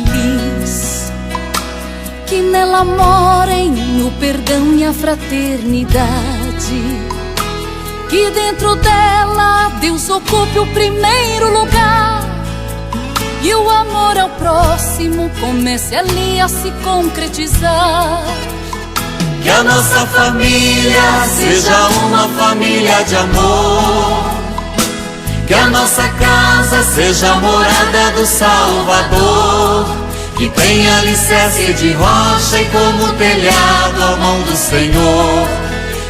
feliz, que nela morem o perdão e a fraternidade, que dentro dela Deus ocupe o primeiro lugar e o amor ao próximo comece ali a se concretizar. Que a nossa família seja uma família de amor, que a nossa casa seja a morada do Salvador, que tenha alicerce de rocha e como telhado a mão do Senhor,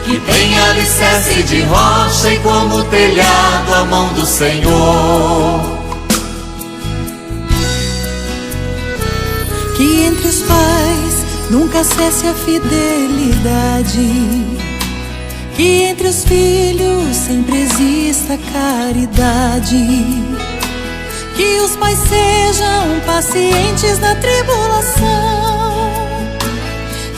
que tenha alicerce de rocha e como telhado a mão do Senhor. Que entre os pais nunca cesse a fidelidade, que entre os filhos sempre exista caridade, que os pais sejam pacientes na tribulação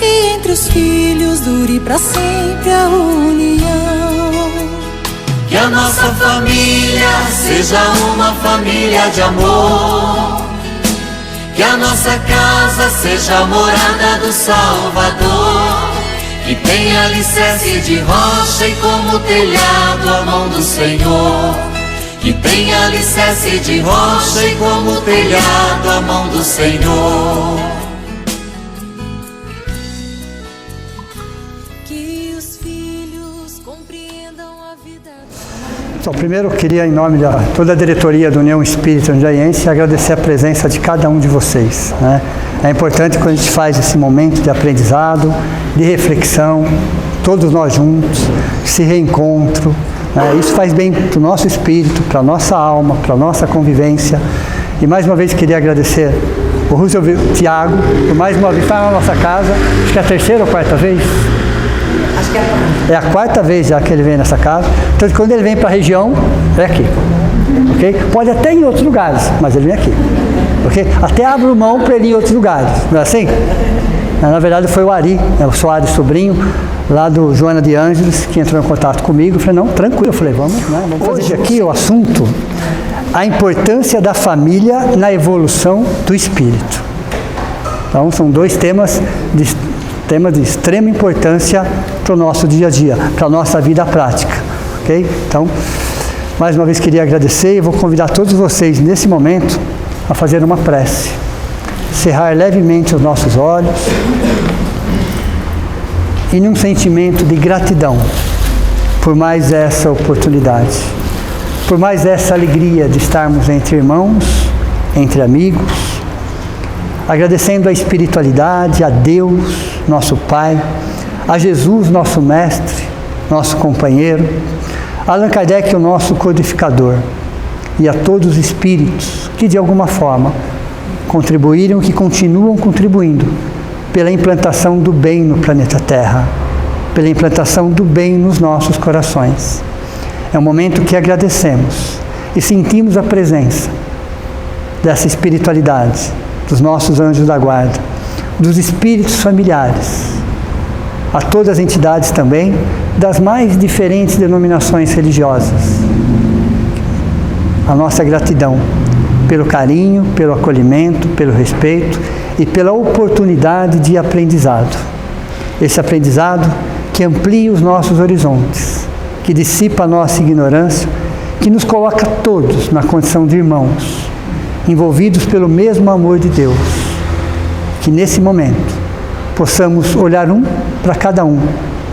e entre os filhos dure para sempre a união. Que a nossa família seja uma família de amor, que a nossa casa seja a morada do Salvador, que tenha alicerce de rocha e como telhado a mão do Senhor, que tenha alicerce de rocha e como telhado a mão do Senhor. Que os filhos compreendam a vida. Então, primeiro eu queria, em nome de toda a diretoria da União Espírita Jundiaiense, agradecer a presença de cada um de vocês, né? É importante quando a gente faz esse momento de aprendizado, de reflexão, todos nós juntos, esse reencontro, né? Isso faz bem para o nosso espírito, para a nossa alma, para a nossa convivência. E mais uma vez queria agradecer o Roosevelt Tiago, por mais uma vez estar na nossa casa, acho que é a terceira ou quarta vez? Acho que é a quarta. É a quarta vez já que ele vem nessa casa. Então, quando ele vem para a região, é aqui. Okay? Pode até ir em outros lugares, mas ele vem aqui. Okay? Até abro mão para ele ir em outros lugares. Não é assim? Na verdade, foi o Ari, o Soares sobrinho, lá do Joana de Ângeles, que entrou em contato comigo. Eu falei, não, tranquilo. Eu falei, vamos fazer aqui o assunto, a importância da família na evolução do espírito. Então, são dois temas de extrema importância para o nosso dia a dia, para a nossa vida prática, ok? Então, mais uma vez queria agradecer e vou convidar todos vocês nesse momento a fazer uma prece, cerrar levemente os nossos olhos e num sentimento de gratidão por mais essa oportunidade, por mais essa alegria de estarmos entre irmãos, entre amigos, agradecendo a espiritualidade, a Deus, nosso Pai, a Jesus, nosso Mestre, nosso companheiro, a Allan Kardec, o nosso codificador, e a todos os espíritos que de alguma forma contribuíram, que continuam contribuindo pela implantação do bem no planeta Terra, pela implantação do bem nos nossos corações. É um momento que agradecemos e sentimos a presença dessa espiritualidade, dos nossos anjos da guarda, dos espíritos familiares, a todas as entidades também, das mais diferentes denominações religiosas. A nossa gratidão pelo carinho, pelo acolhimento, pelo respeito e pela oportunidade de aprendizado. Esse aprendizado que amplia os nossos horizontes, que dissipa a nossa ignorância, que nos coloca todos na condição de irmãos, envolvidos pelo mesmo amor de Deus. Que nesse momento possamos olhar um para cada um,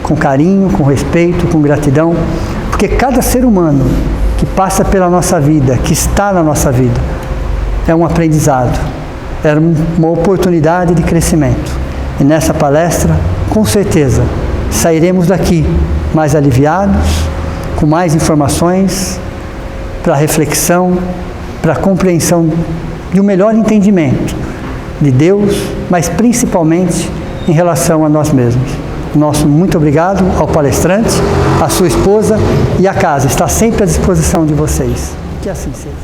com carinho, com respeito, com gratidão, porque cada ser humano que passa pela nossa vida, que está na nossa vida, é um aprendizado, é uma oportunidade de crescimento. E nessa palestra, com certeza, sairemos daqui mais aliviados, com mais informações para reflexão, para a compreensão de um melhor entendimento de Deus, mas principalmente em relação a nós mesmos. Nosso muito obrigado ao palestrante, à sua esposa e à casa. Está sempre à disposição de vocês. Que assim seja.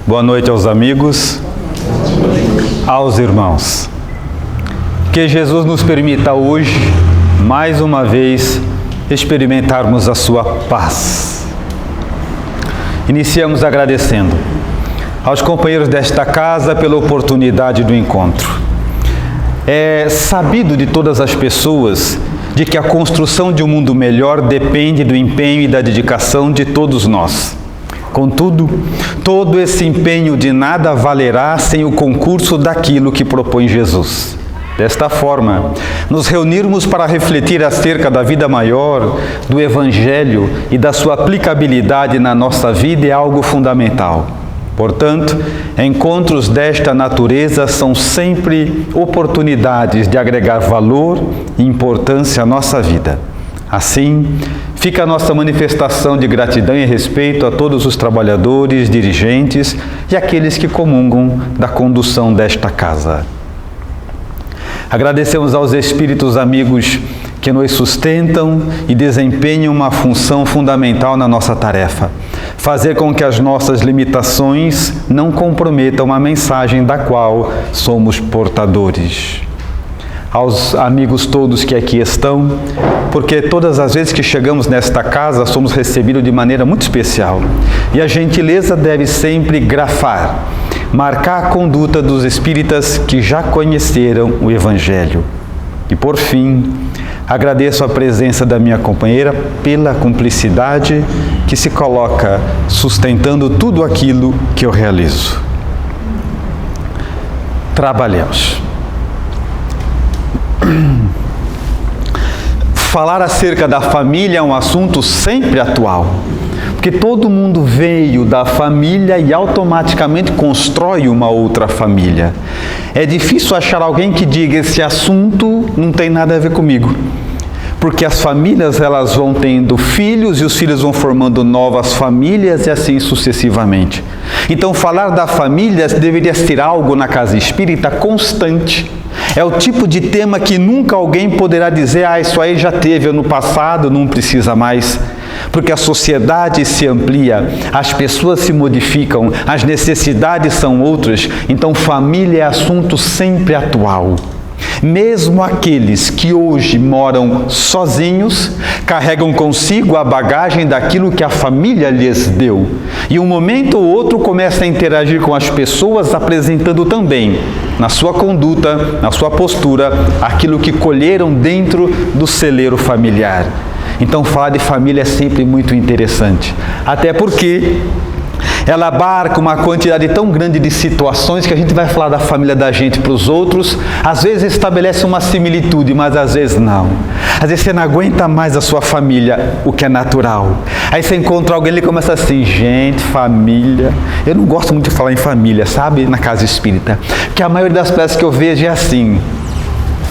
Boa noite aos amigos, aos irmãos. Que Jesus nos permita hoje, mais uma vez, experimentarmos a sua paz. Iniciamos agradecendo aos companheiros desta casa pela oportunidade do encontro. É sabido de todas as pessoas de que a construção de um mundo melhor depende do empenho e da dedicação de todos nós. Contudo, todo esse empenho de nada valerá sem o concurso daquilo que propõe Jesus. Desta forma, nos reunirmos para refletir acerca da vida maior, do Evangelho e da sua aplicabilidade na nossa vida é algo fundamental. Portanto, encontros desta natureza são sempre oportunidades de agregar valor e importância à nossa vida. Assim, fica a nossa manifestação de gratidão e respeito a todos os trabalhadores, dirigentes e aqueles que comungam da condução desta casa. Agradecemos aos espíritos amigos que nos sustentam e desempenham uma função fundamental na nossa tarefa: fazer com que as nossas limitações não comprometam a mensagem da qual somos portadores. Aos amigos todos que aqui estão, porque todas as vezes que chegamos nesta casa somos recebidos de maneira muito especial. E a gentileza deve sempre grafar, marcar a conduta dos espíritas que já conheceram o Evangelho. E por fim, agradeço a presença da minha companheira pela cumplicidade que se coloca sustentando tudo aquilo que eu realizo. Trabalhemos. Falar acerca da família é um assunto sempre atual, porque todo mundo veio da família e automaticamente constrói uma outra família. É difícil achar alguém que diga: esse assunto não tem nada a ver comigo. Porque as famílias elas vão tendo filhos e os filhos vão formando novas famílias e assim sucessivamente. Então falar da família deveria ser algo na casa espírita constante. É o tipo de tema que nunca alguém poderá dizer: isso aí já teve no passado, não precisa mais. Porque a sociedade se amplia, as pessoas se modificam, as necessidades são outras. Então família é assunto sempre atual. Mesmo aqueles que hoje moram sozinhos, carregam consigo a bagagem daquilo que a família lhes deu. E um momento ou outro começa a interagir com as pessoas, apresentando também, na sua conduta, na sua postura, aquilo que colheram dentro do celeiro familiar. Então falar de família é sempre muito interessante. Até porque ela abarca uma quantidade tão grande de situações que a gente vai falar da família da gente para os outros. Às vezes estabelece uma similitude, mas às vezes não. Às vezes você não aguenta mais a sua família, o que é natural. Aí você encontra alguém e ele começa assim: gente, família. Eu não gosto muito de falar em família, sabe? Na casa espírita. Porque a maioria das peças que eu vejo é assim: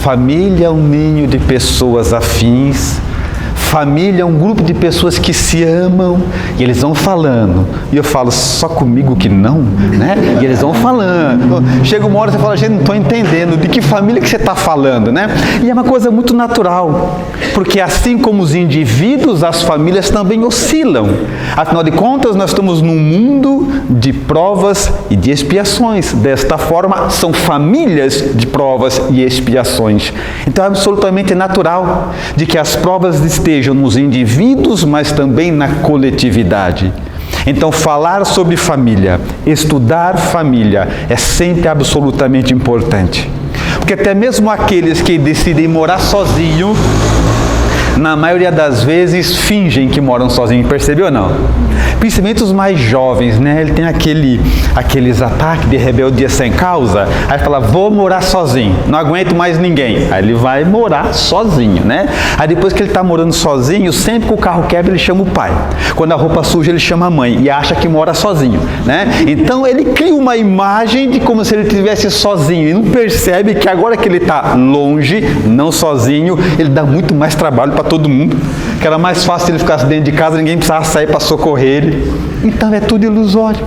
família é um ninho de pessoas afins. Família é um grupo de pessoas que se amam, e eles vão falando, e eu falo: só comigo que não, né? E eles vão falando. Chega uma hora que você fala: gente, não estou entendendo de que família que você está falando, né? E é uma coisa muito natural, porque assim como os indivíduos, as famílias também oscilam. Afinal de contas, nós estamos num mundo de provas e de expiações. Desta forma, são famílias de provas e expiações. Então é absolutamente natural de que as provas estejam nos indivíduos, mas também na coletividade. Então falar sobre família, estudar família é sempre absolutamente importante. Porque até mesmo aqueles que decidem morar sozinho, na maioria das vezes fingem que moram sozinhos, percebeu ou não? Principalmente os mais jovens, né? Ele tem aqueles ataques de rebeldia sem causa. Aí fala: vou morar sozinho, não aguento mais ninguém. Aí ele vai morar sozinho, né? Aí depois que ele está morando sozinho, sempre que o carro quebra ele chama o pai. Quando a roupa suja ele chama a mãe e acha que mora sozinho, né? Então ele cria uma imagem de como se ele estivesse sozinho e não percebe que agora que ele está longe, não sozinho, ele dá muito mais trabalho para todo mundo. Que era mais fácil ele ficasse dentro de casa, ninguém precisava sair para socorrer ele. Então é tudo ilusório.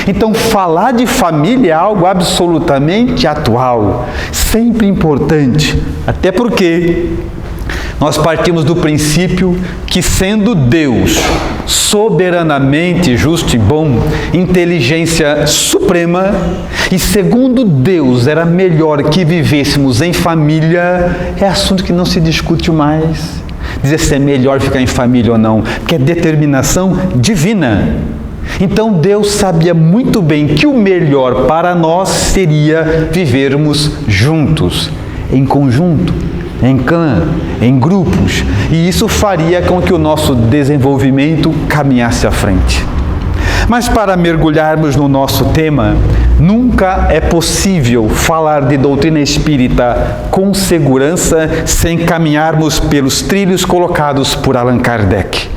Então falar de família é algo absolutamente atual, sempre importante, até porque nós partimos do princípio que, sendo Deus soberanamente justo e bom, inteligência suprema, e segundo Deus era melhor que vivêssemos em família, é assunto que não se discute mais. Dizer se é melhor ficar em família ou não, porque é determinação divina. Então Deus sabia muito bem que o melhor para nós seria vivermos juntos, em conjunto, em clã, em grupos, e isso faria com que o nosso desenvolvimento caminhasse à frente. Mas para mergulharmos no nosso tema, nunca é possível falar de doutrina espírita com segurança sem caminharmos pelos trilhos colocados por Allan Kardec.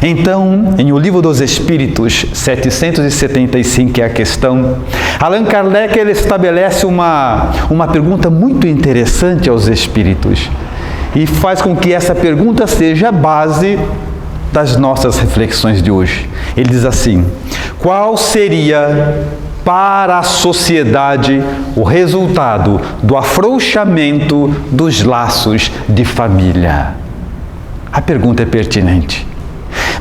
Então, em O Livro dos Espíritos, 775 é a questão, Allan Kardec ele estabelece uma pergunta muito interessante aos espíritos e faz com que essa pergunta seja a base das nossas reflexões de hoje. Ele diz assim: qual seria para a sociedade o resultado do afrouxamento dos laços de família? A pergunta é pertinente.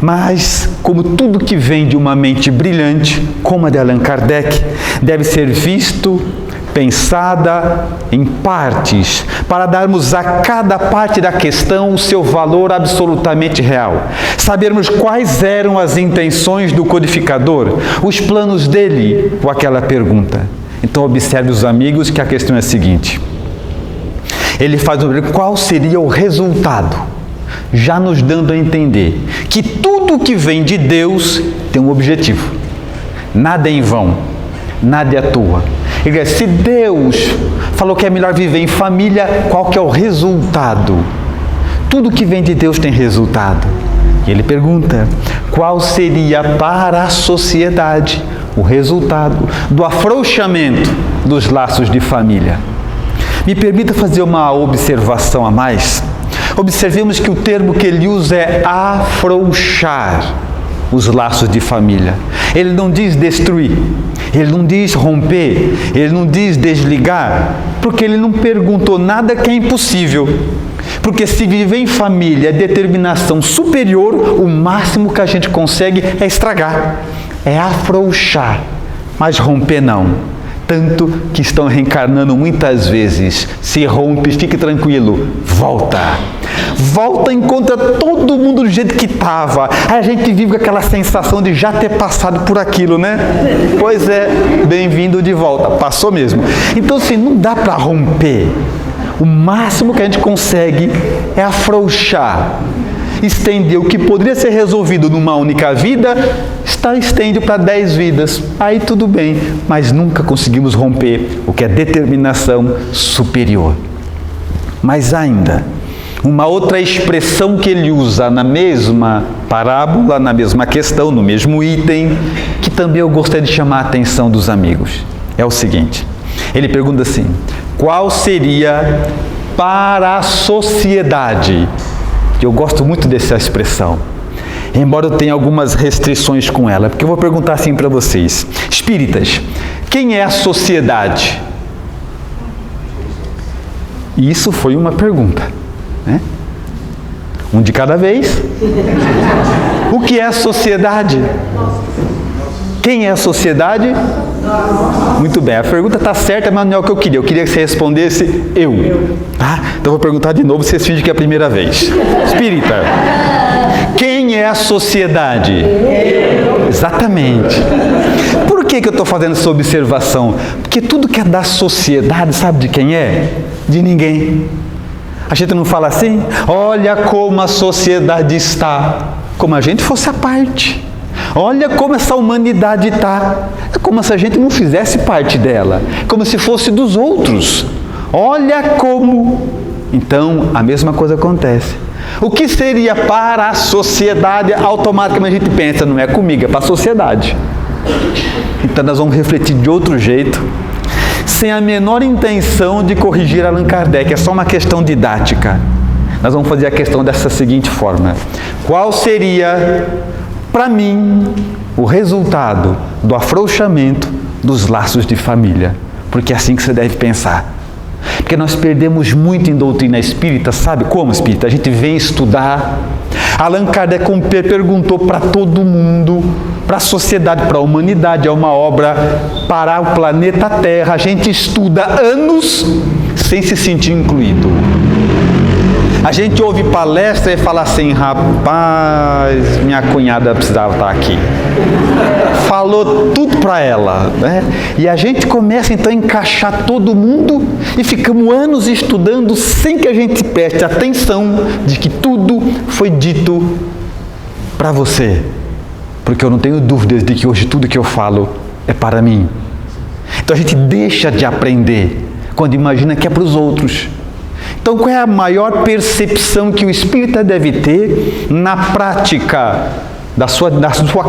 Mas, como tudo que vem de uma mente brilhante, como a de Allan Kardec, deve ser visto, pensada em partes, para darmos a cada parte da questão o seu valor absolutamente real. Sabermos quais eram as intenções do codificador, os planos dele com aquela pergunta. Então, observe os amigos que a questão é a seguinte. Ele faz uma pergunta: qual seria o resultado? Já nos dando a entender que tudo que vem de Deus tem um objetivo. Nada é em vão, nada é à toa. Ele diz, se Deus falou que é melhor viver em família, qual que é o resultado? Tudo que vem de Deus tem resultado. E ele pergunta, qual seria para a sociedade o resultado do afrouxamento dos laços de família? Me permita fazer uma observação a mais. Observemos que o termo que ele usa é afrouxar os laços de família. Ele não diz destruir, ele não diz romper, ele não diz desligar, porque ele não perguntou nada que é impossível. Porque se viver em família é determinação superior, o máximo que a gente consegue é estragar, é afrouxar, mas romper não. Tanto que estão reencarnando muitas vezes. Se rompe, fique tranquilo, volta. Volta e encontra todo mundo do jeito que estava. Aí a gente vive com aquela sensação de já ter passado por aquilo, né? Pois é, bem-vindo de volta. Passou mesmo. Então, assim, não dá para romper. O máximo que a gente consegue é afrouxar. Estender o que poderia ser resolvido numa única vida, estende para 10 vidas. Aí tudo bem, mas nunca conseguimos romper o que é determinação superior. Mas ainda, uma outra expressão que ele usa na mesma parábola, na mesma questão, no mesmo item, que também eu gostaria de chamar a atenção dos amigos, é o seguinte. Ele pergunta assim, qual seria para a sociedade? Eu gosto muito dessa expressão, embora eu tenha algumas restrições com ela, porque eu vou perguntar assim para vocês. Espíritas, quem é a sociedade? Isso foi uma pergunta, né? Um de cada vez. O que é a sociedade? Quem é a sociedade? Muito bem, a pergunta está certa, mas não é o que eu queria. Eu queria que você respondesse eu. Tá? Então eu vou perguntar de novo, vocês fingem que é a primeira vez. Espírita, quem é a sociedade? Eu. Exatamente. Por que eu estou fazendo essa observação? Porque tudo que é da sociedade, sabe de quem é? De ninguém. A gente não fala assim, olha como a sociedade está, como a gente fosse a parte. Olha como essa humanidade está. É como se a gente não fizesse parte dela. Como se fosse dos outros. Olha como. Então, a mesma coisa acontece. O que seria para a sociedade? Automaticamente a gente pensa, não é comigo, é para a sociedade. Então, nós vamos refletir de outro jeito, sem a menor intenção de corrigir Allan Kardec. É só uma questão didática. Nós vamos fazer a questão dessa seguinte forma. Qual seria, para mim, o resultado do afrouxamento dos laços de família? Porque é assim que você deve pensar. Porque nós perdemos muito em doutrina espírita, sabe como, espírita? A gente vem estudar. Allan Kardec perguntou para todo mundo, para a sociedade, para a humanidade, é uma obra para o planeta Terra. A gente estuda anos sem se sentir incluído. A gente ouve palestra e fala assim, rapaz, minha cunhada precisava estar aqui. Falou tudo para ela, né? E a gente começa então a encaixar todo mundo e ficamos anos estudando sem que a gente preste atenção de que tudo foi dito para você. Porque eu não tenho dúvidas de que hoje tudo que eu falo é para mim. Então a gente deixa de aprender quando imagina que é para os outros. Então qual é a maior percepção que o espírita deve ter na prática da sua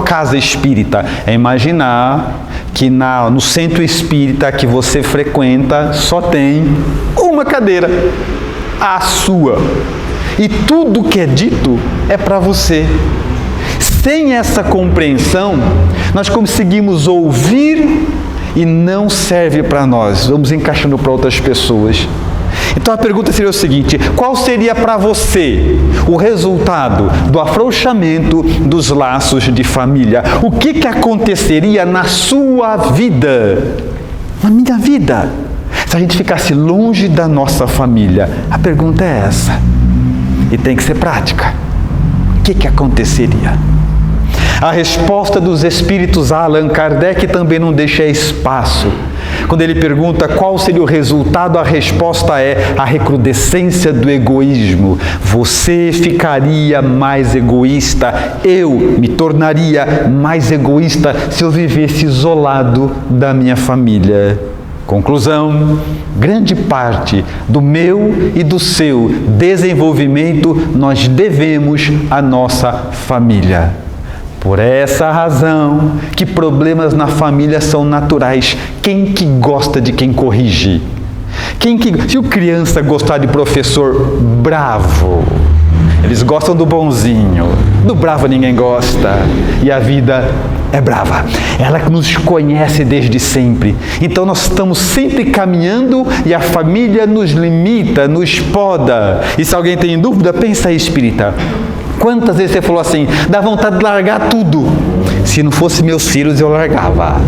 casa espírita? É imaginar que no centro espírita que você frequenta só tem uma cadeira, a sua. E tudo que é dito é para você. Sem essa compreensão, nós conseguimos ouvir e não serve para nós. Vamos encaixando para outras pessoas. Então a pergunta seria o seguinte: qual seria para você o resultado do afrouxamento dos laços de família? O que aconteceria na sua vida, na minha vida, se a gente ficasse longe da nossa família? A pergunta é essa. E tem que ser prática. O que aconteceria? A resposta dos espíritos a Allan Kardec também não deixa espaço. Quando ele pergunta qual seria o resultado, a resposta é a recrudescência do egoísmo. Você ficaria mais egoísta, eu me tornaria mais egoísta se eu vivesse isolado da minha família. Conclusão: grande parte do meu e do seu desenvolvimento nós devemos à nossa família. Por essa razão que problemas na família são naturais. Quem que gosta de quem corrige? Se o criança gostar de professor bravo, eles gostam do bonzinho. Do bravo ninguém gosta. E a vida é brava. Ela nos conhece desde sempre. Então nós estamos sempre caminhando e a família nos limita, nos poda. E se alguém tem dúvida, pensa aí, espírita. Quantas vezes você falou assim, dá vontade de largar tudo? Se não fosse meus filhos, eu largava.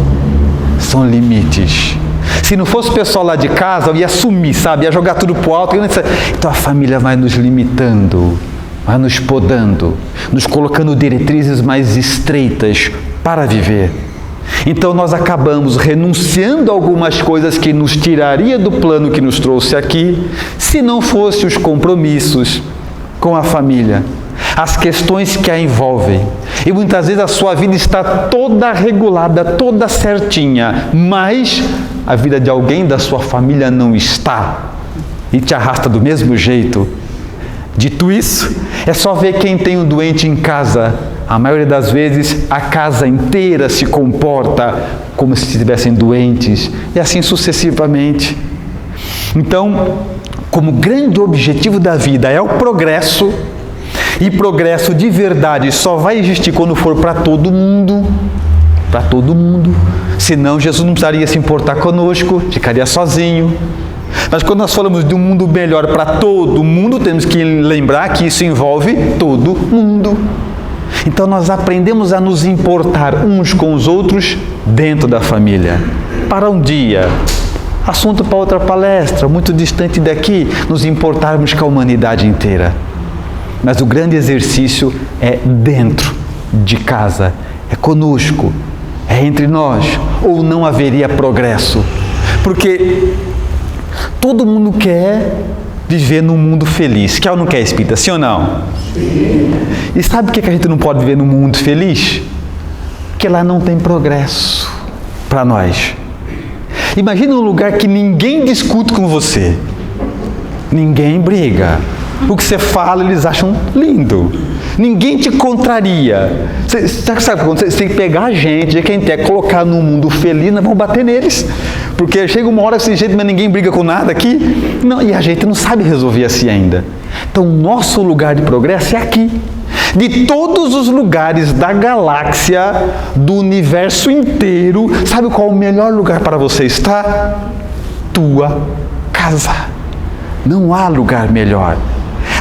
São limites. Se não fosse o pessoal lá de casa, eu ia sumir, sabe? Ia jogar tudo pro alto. Então a família vai nos limitando, vai nos podando, nos colocando diretrizes mais estreitas para viver. Então nós acabamos renunciando a algumas coisas que nos tiraria do plano que nos trouxe aqui, se não fossem os compromissos com a família, as questões que a envolvem. E muitas vezes a sua vida está toda regulada, toda certinha, mas a vida de alguém da sua família não está e te arrasta do mesmo jeito. Dito isso, é só ver quem tem um doente em casa. A maioria das vezes a casa inteira se comporta como se estivessem doentes e assim sucessivamente. Então, como grande objetivo da vida é o progresso, e progresso de verdade só vai existir quando for para todo mundo. Para todo mundo. Senão Jesus não precisaria se importar conosco, ficaria sozinho. Mas quando nós falamos de um mundo melhor para todo mundo, temos que lembrar que isso envolve todo mundo. Então nós aprendemos a nos importar uns com os outros dentro da família. Para um dia, assunto para outra palestra, muito distante daqui, nos importarmos com a humanidade inteira. Mas o grande exercício é dentro de casa, é conosco, é entre nós, ou não haveria progresso. Porque todo mundo quer viver num mundo feliz. Quer ou não quer, espírita? Sim ou não? Sim. E sabe por que a gente não pode viver num mundo feliz? Porque lá não tem progresso para nós. Imagina um lugar que ninguém discute com você. Ninguém briga. O que você fala, eles acham lindo. Ninguém te contraria. Você sabe quando você tem que pegar a gente, quem quer colocar num mundo feliz, nós vamos bater neles. Porque chega uma hora assim, gente, mas ninguém briga com nada aqui. Não, e a gente não sabe resolver assim ainda. Então, nosso lugar de progresso é aqui. De todos os lugares da galáxia, do universo inteiro, sabe qual é o melhor lugar para você estar? Tua casa. Não há lugar melhor.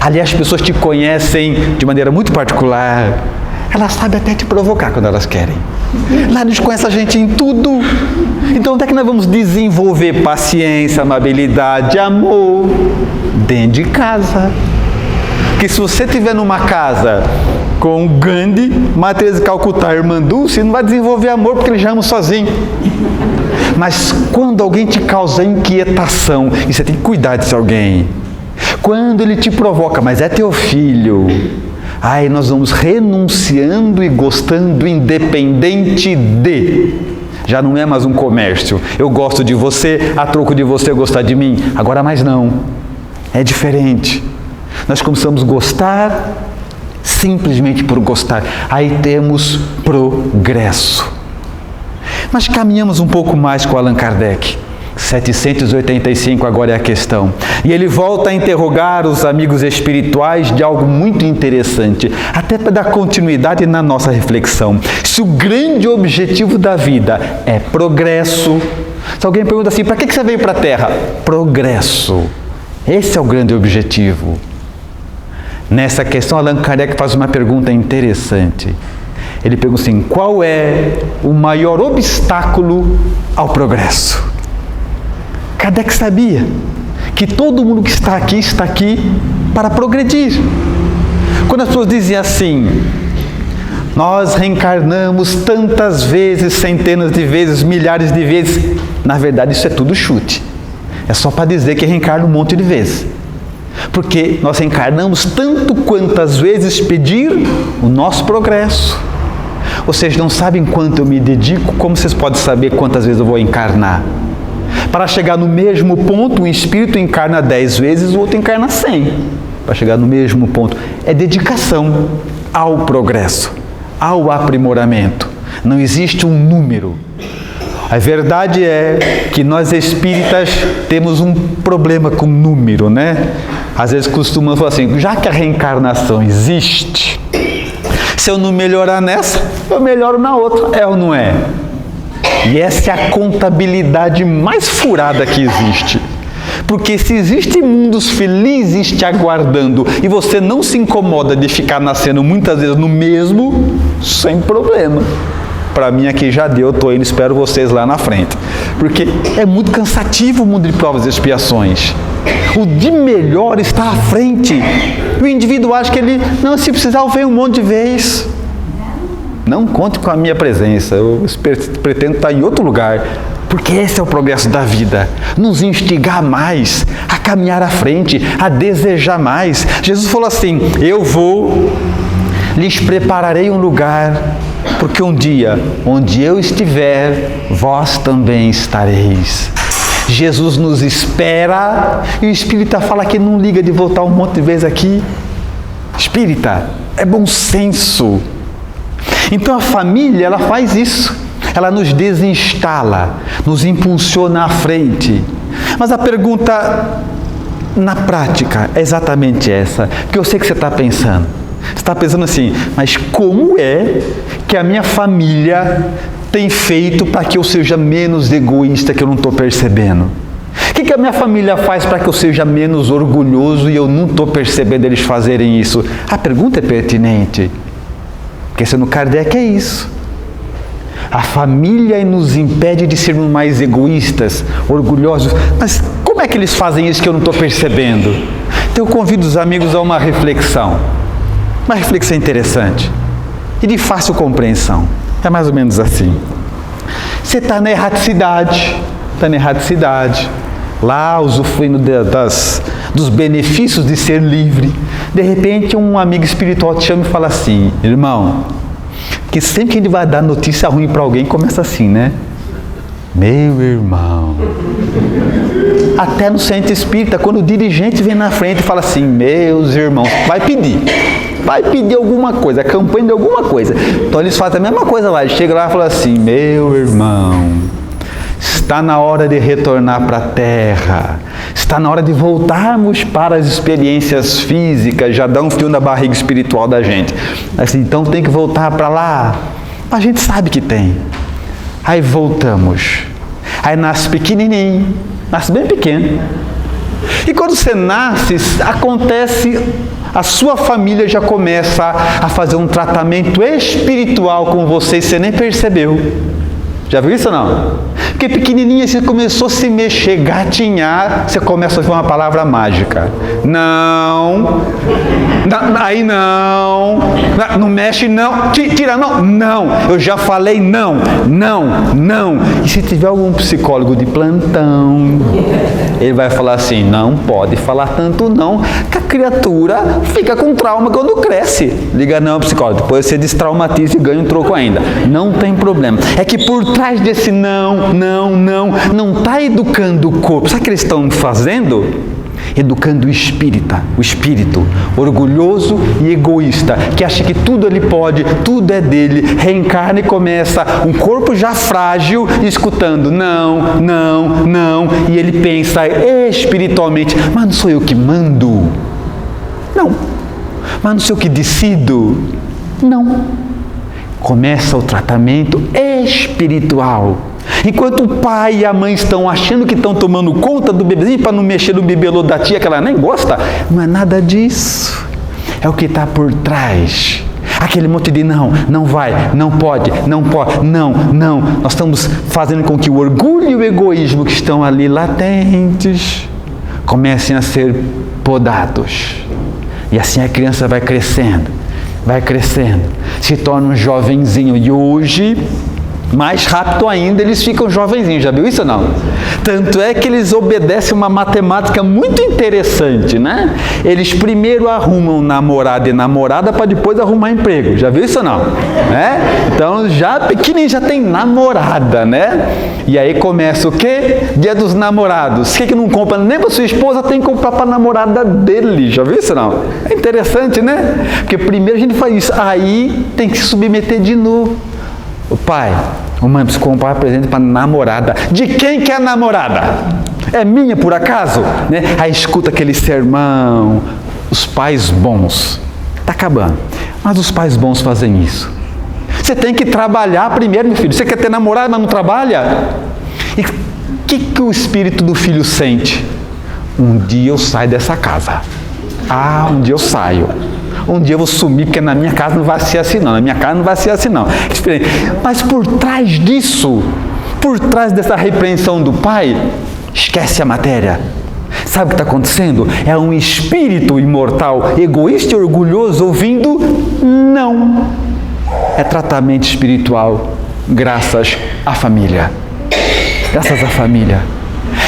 Aliás, as pessoas te conhecem de maneira muito particular. Elas sabem até te provocar quando elas querem. Lá eles conhecem a gente em tudo. Então, onde é que nós vamos desenvolver paciência, amabilidade, amor? Dentro de casa. Porque se você estiver numa casa com Gandhi, Madre Teresa de Calcutá e Irmã Dulce, não vai desenvolver amor porque ele já ama sozinho. Mas quando alguém te causa inquietação, e você tem que cuidar desse alguém, quando ele te provoca, mas é teu filho, aí nós vamos renunciando e gostando independente de. Já não é mais um comércio. Eu gosto de você, a troco de você gostar de mim. Agora mais não. É diferente. Nós começamos a gostar simplesmente por gostar. Aí temos progresso. Mas caminhamos um pouco mais com Allan Kardec. 785 agora é a questão. E ele volta a interrogar os amigos espirituais de algo muito interessante, até para dar continuidade na nossa reflexão. Se o grande objetivo da vida é progresso, se alguém pergunta assim, para que você veio para a Terra? Progresso. Esse é o grande objetivo. Nessa questão, Allan Kardec faz uma pergunta interessante. Ele pergunta assim, qual é o maior obstáculo ao progresso? Kardec sabia que todo mundo que está aqui para progredir. Quando as pessoas dizem assim, nós reencarnamos tantas vezes, centenas de vezes, milhares de vezes, na verdade isso é tudo chute. É só para dizer que reencarna um monte de vezes. Porque nós reencarnamos tanto quantas vezes pedir o nosso progresso. Vocês não sabem quanto eu me dedico, como vocês podem saber quantas vezes eu vou encarnar? Para chegar no mesmo ponto, um espírito encarna 10 vezes, o outro encarna 100. Para chegar no mesmo ponto. É dedicação ao progresso, ao aprimoramento. Não existe um número. A verdade é que nós espíritas temos um problema com número, né? Às vezes costumamos falar assim, já que a reencarnação existe, se eu não melhorar nessa, eu melhoro na outra. É ou não é? E essa é a contabilidade mais furada que existe. Porque se existem mundos felizes te aguardando e você não se incomoda de ficar nascendo muitas vezes no mesmo, sem problema. Para mim aqui já deu, eu estou indo, espero vocês lá na frente. Porque é muito cansativo o mundo de provas e expiações. O de melhor está à frente. O indivíduo acha que ele, não, se precisar eu venho um monte de vez. Não conte com a minha presença, eu pretendo estar em outro lugar. Porque esse é o progresso da vida. Nos instigar mais, a caminhar à frente, a desejar mais. Jesus falou assim, eu vou, lhes prepararei um lugar, porque um dia, onde eu estiver, vós também estareis. Jesus nos espera, e o espírita fala que não liga de voltar um monte de vezes aqui. Espírita, é bom senso. Então a família, ela faz isso. Ela nos desinstala, nos impulsiona à frente. Mas a pergunta, na prática, é exatamente essa. Porque eu sei que você está pensando. Você está pensando assim, mas como é que a minha família tem feito para que eu seja menos egoísta que eu não estou percebendo? O que a minha família faz para que eu seja menos orgulhoso e eu não estou percebendo eles fazerem isso? A pergunta é pertinente. Porque sendo Kardec é isso. A família nos impede de sermos mais egoístas, orgulhosos. Mas como é que eles fazem isso que eu não estou percebendo? Então eu convido os amigos a uma reflexão. Uma reflexão interessante e de fácil compreensão. É mais ou menos assim. Você está na erraticidade, lá usufruindo dos benefícios de ser livre. De repente um amigo espiritual te chama e fala assim, irmão, que sempre que a gente vai dar notícia ruim para alguém, começa assim, né? Meu irmão. Até no centro espírita, quando o dirigente vem na frente e fala assim, meus irmãos, vai pedir alguma coisa, a campanha de alguma coisa. Então eles fazem a mesma coisa lá, eles chegam lá e falam assim, meu irmão, está na hora de retornar para a Terra, está na hora de voltarmos para as experiências físicas, já dá um frio na barriga espiritual da gente. Assim, então tem que voltar para lá. A gente sabe que tem. Aí voltamos. Aí nasce pequenininho, nasce bem pequeno. E quando você nasce, acontece, a sua família já começa a fazer um tratamento espiritual com você e você nem percebeu. Já viu isso ou não? Porque pequenininha você começou a se mexer, gatinhar, você começa a ouvir uma palavra mágica. Não, aí não, não mexe não, tira não, eu já falei não. E se tiver algum psicólogo de plantão, ele vai falar assim, não pode falar tanto não, que a criatura fica com trauma quando cresce. Diga não, psicólogo, depois você destraumatiza e ganha um troco ainda. Não tem problema. É que por trás desse não está educando o corpo. Sabe o que eles estão fazendo? Educando o espírito orgulhoso e egoísta, que acha que tudo ele pode, tudo é dele, reencarna e começa um corpo já frágil, escutando não, e ele pensa espiritualmente, mas não sou eu que mando? Não. Mas não sou eu que decido? Não. Começa o tratamento espiritual. Enquanto o pai e a mãe estão achando que estão tomando conta do bebezinho para não mexer no bibelô da tia que ela nem gosta, não é nada disso. É o que está por trás. Aquele monte de não vai, não pode, não. Nós estamos fazendo com que o orgulho e o egoísmo que estão ali latentes comecem a ser podados. E assim a criança vai crescendo, se torna um jovenzinho. E hoje, mais rápido ainda, eles ficam jovenzinhos. Já viu isso ou não? Tanto é que eles obedecem uma matemática muito interessante, né? Eles primeiro arrumam namorado e namorada para depois arrumar emprego. Já viu isso ou não? Então, já pequenininho já tem namorada, né? E aí começa o quê? Dia dos namorados. O que não compra nem para sua esposa, tem que comprar para a namorada dele. Já viu isso ou não? É interessante, né? Porque primeiro a gente faz isso, aí tem que se submeter de novo. O pai, a mãe precisa comprar presente para a namorada. De quem que é a namorada? É minha por acaso? Né? Aí escuta aquele sermão. Os pais bons. Está acabando. Mas os pais bons fazem isso. Você tem que trabalhar primeiro, meu filho. Você quer ter namorada, mas não trabalha? E o que o espírito do filho sente? Um dia eu saio dessa casa. Um dia eu saio. Um dia eu vou sumir, porque na minha casa não vai ser assim não. Mas por trás disso, por trás dessa repreensão do pai, esquece a matéria. Sabe o que está acontecendo? É um espírito imortal, egoísta e orgulhoso, ouvindo não. É tratamento espiritual, graças à família.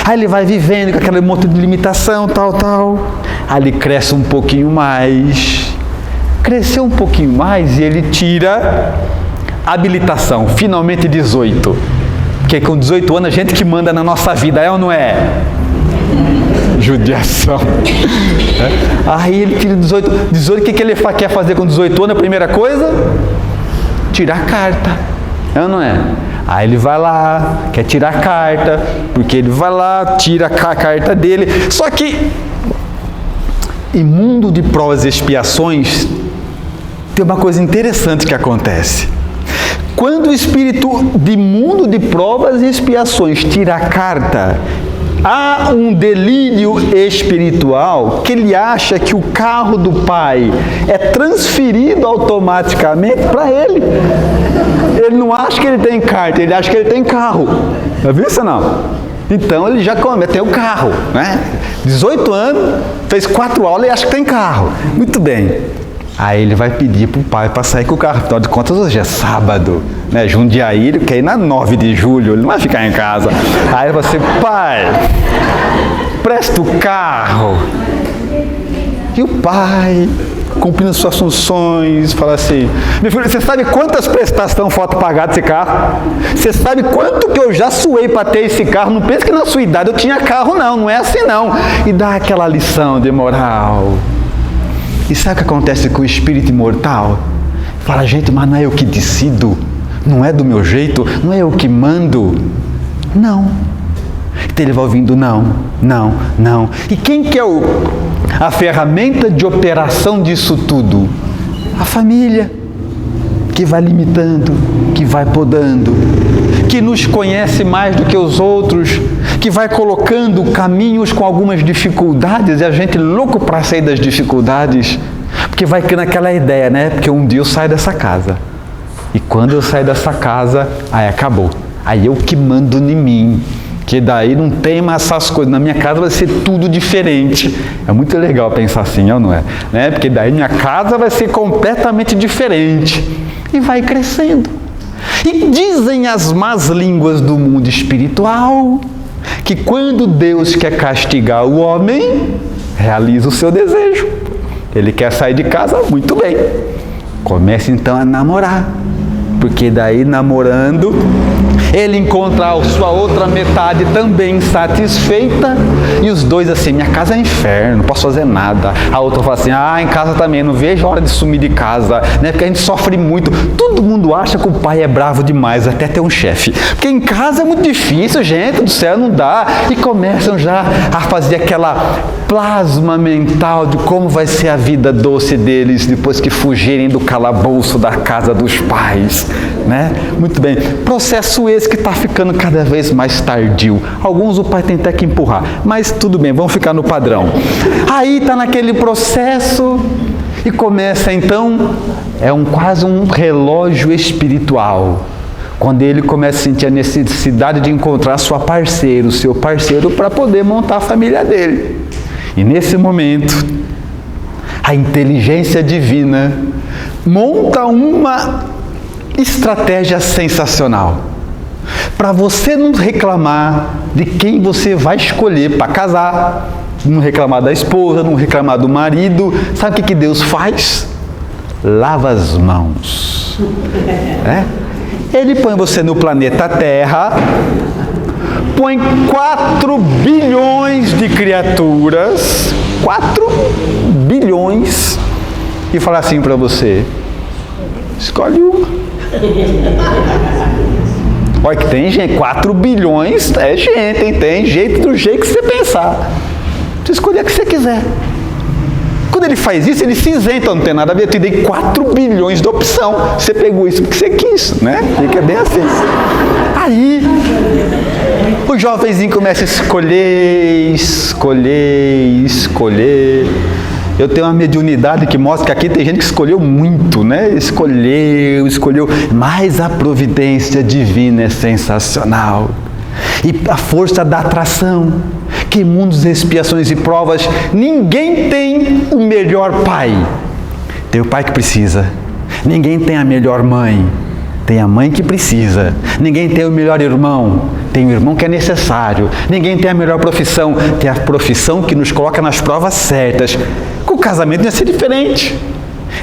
Aí ele vai vivendo com aquele monte de limitação, tal. Aí ele cresce um pouquinho mais. Cresceu um pouquinho mais e ele tira habilitação, finalmente 18. Porque com 18 anos a gente que manda na nossa vida, é ou não é? Judiação. Aí ele tira 18, o que ele quer fazer com 18 anos? A primeira coisa? Tirar carta, é ou não é? Aí ele vai lá, quer tirar a carta, porque ele vai lá, tira a carta dele. Só que, em mundo de provas e expiações, tem uma coisa interessante que acontece. Quando o espírito de mundo de provas e expiações tira a carta, há um delírio espiritual que ele acha que o carro do pai é transferido automaticamente para ele. Ele não acha que ele tem carta, ele acha que ele tem carro. Já viu isso ou não? Então ele já tem o carro, né? 18 anos, fez 4 aulas e acha que tem carro. Muito bem. Aí ele vai pedir para o pai para sair com o carro. Afinal de contas, hoje é sábado, né? Jundiaí, ele quer ir na 9 de julho, ele não vai ficar em casa. Aí ele vai assim, pai, presta o carro. E o pai, cumprindo suas funções, fala assim, meu filho, você sabe quantas prestações falta pagar desse carro? Você sabe quanto que eu já suei para ter esse carro? Não pense que na sua idade eu tinha carro, não é assim não. E dá aquela lição de moral. E sabe o que acontece com o espírito imortal? Fala, gente, mas não é eu que decido, não é do meu jeito, não é eu que mando. Não. Então ele vai ouvindo não. E quem que é a ferramenta de operação disso tudo? A família, que vai limitando, que vai podando, que nos conhece mais do que os outros, que vai colocando caminhos com algumas dificuldades e a gente louco para sair das dificuldades, porque vai criando aquela ideia, né? Porque um dia eu saio dessa casa e quando eu sair dessa casa, aí acabou. Aí eu que mando em mim. Que daí não tem mais essas coisas. Na minha casa vai ser tudo diferente. É muito legal pensar assim, não é? Né? Porque daí minha casa vai ser completamente diferente. E vai crescendo. E dizem as más línguas do mundo espiritual que quando Deus quer castigar o homem, realiza o seu desejo. Ele quer sair de casa, muito bem. Comece então a namorar. Porque daí namorando, ele encontra a sua outra metade também satisfeita, e os dois assim, minha casa é inferno, não posso fazer nada. A outra fala assim, em casa também, não vejo a hora de sumir de casa, né? Porque a gente sofre muito. Todo mundo acha que o pai é bravo demais, até ter um chefe. Porque em casa é muito difícil, gente do céu, não dá. E começam já a fazer aquela plasma mental de como vai ser a vida doce deles depois que fugirem do calabouço da casa dos pais, né? Muito bem. Processo esse que está ficando cada vez mais tardio. Alguns o pai tem até que empurrar, mas tudo bem, vamos ficar no padrão. Aí está naquele processo e começa então, quase um relógio espiritual. Quando ele começa a sentir a necessidade de encontrar seu parceiro para poder montar a família dele. E nesse momento, a inteligência divina monta uma estratégia sensacional para você não reclamar de quem você vai escolher para casar, não reclamar da esposa, não reclamar do marido. Sabe o que Deus faz? Lava as mãos. Ele põe você no planeta Terra, põe 4 bilhões de criaturas, 4 bilhões, e fala assim para você, escolhe uma. Olha que tem gente, 4 bilhões é gente, hein? Tem jeito do jeito que você pensar. Você escolher o que você quiser. Quando ele faz isso, ele se isenta, não tem nada a ver. Eu te dei 4 bilhões de opção. Você pegou isso porque você quis, né? Fica bem assim. Aí, o jovenzinho começa a escolher. Eu tenho uma mediunidade que mostra que aqui tem gente que escolheu muito, né? Escolheu. Mas a providência divina é sensacional. E a força da atração, que mundos, expiações e provas, ninguém tem o melhor pai. Tem o pai que precisa. Ninguém tem a melhor mãe. Tem a mãe que precisa. Ninguém tem o melhor irmão. Tem o irmão que é necessário. Ninguém tem a melhor profissão. Tem a profissão que nos coloca nas provas certas. Com o casamento ia ser diferente.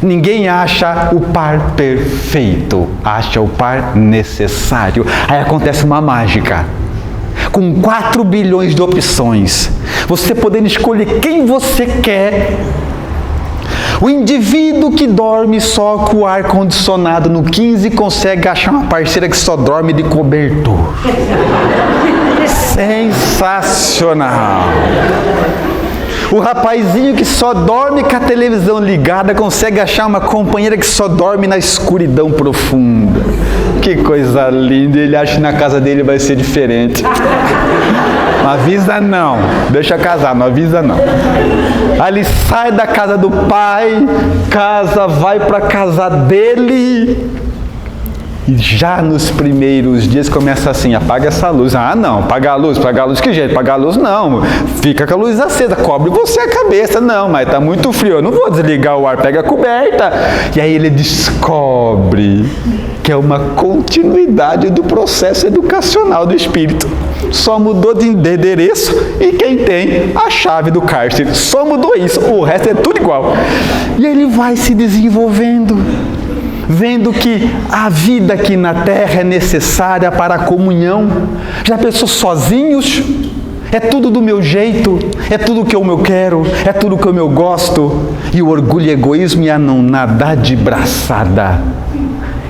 Ninguém acha o par perfeito. Acha o par necessário. Aí acontece uma mágica. Com 4 bilhões de opções, você podendo escolher quem você quer. O indivíduo que dorme só com o ar-condicionado no 15 consegue achar uma parceira que só dorme de cobertor. Sensacional! O rapazinho que só dorme com a televisão ligada consegue achar uma companheira que só dorme na escuridão profunda. Que coisa linda! Ele acha que na casa dele vai ser diferente. Não avisa não, deixa casar, não avisa não. Aí ele sai da casa do pai, vai para a casa dele, e já nos primeiros dias começa assim, apaga essa luz. Não, apagar a luz, que jeito? Apagar a luz não, fica com a luz acesa, cobre você a cabeça. Não, mas está muito frio, eu não vou desligar o ar, pega a coberta. E aí ele descobre que é uma continuidade do processo educacional do espírito. Só mudou de endereço e quem tem a chave do cárcere. Só mudou isso, o resto é tudo igual. E ele vai se desenvolvendo, vendo que a vida aqui na Terra é necessária para a comunhão. Já pensou sozinhos? É tudo do meu jeito, é tudo que eu quero, é tudo que eu gosto. E o orgulho e o egoísmo ia não nadar de braçada.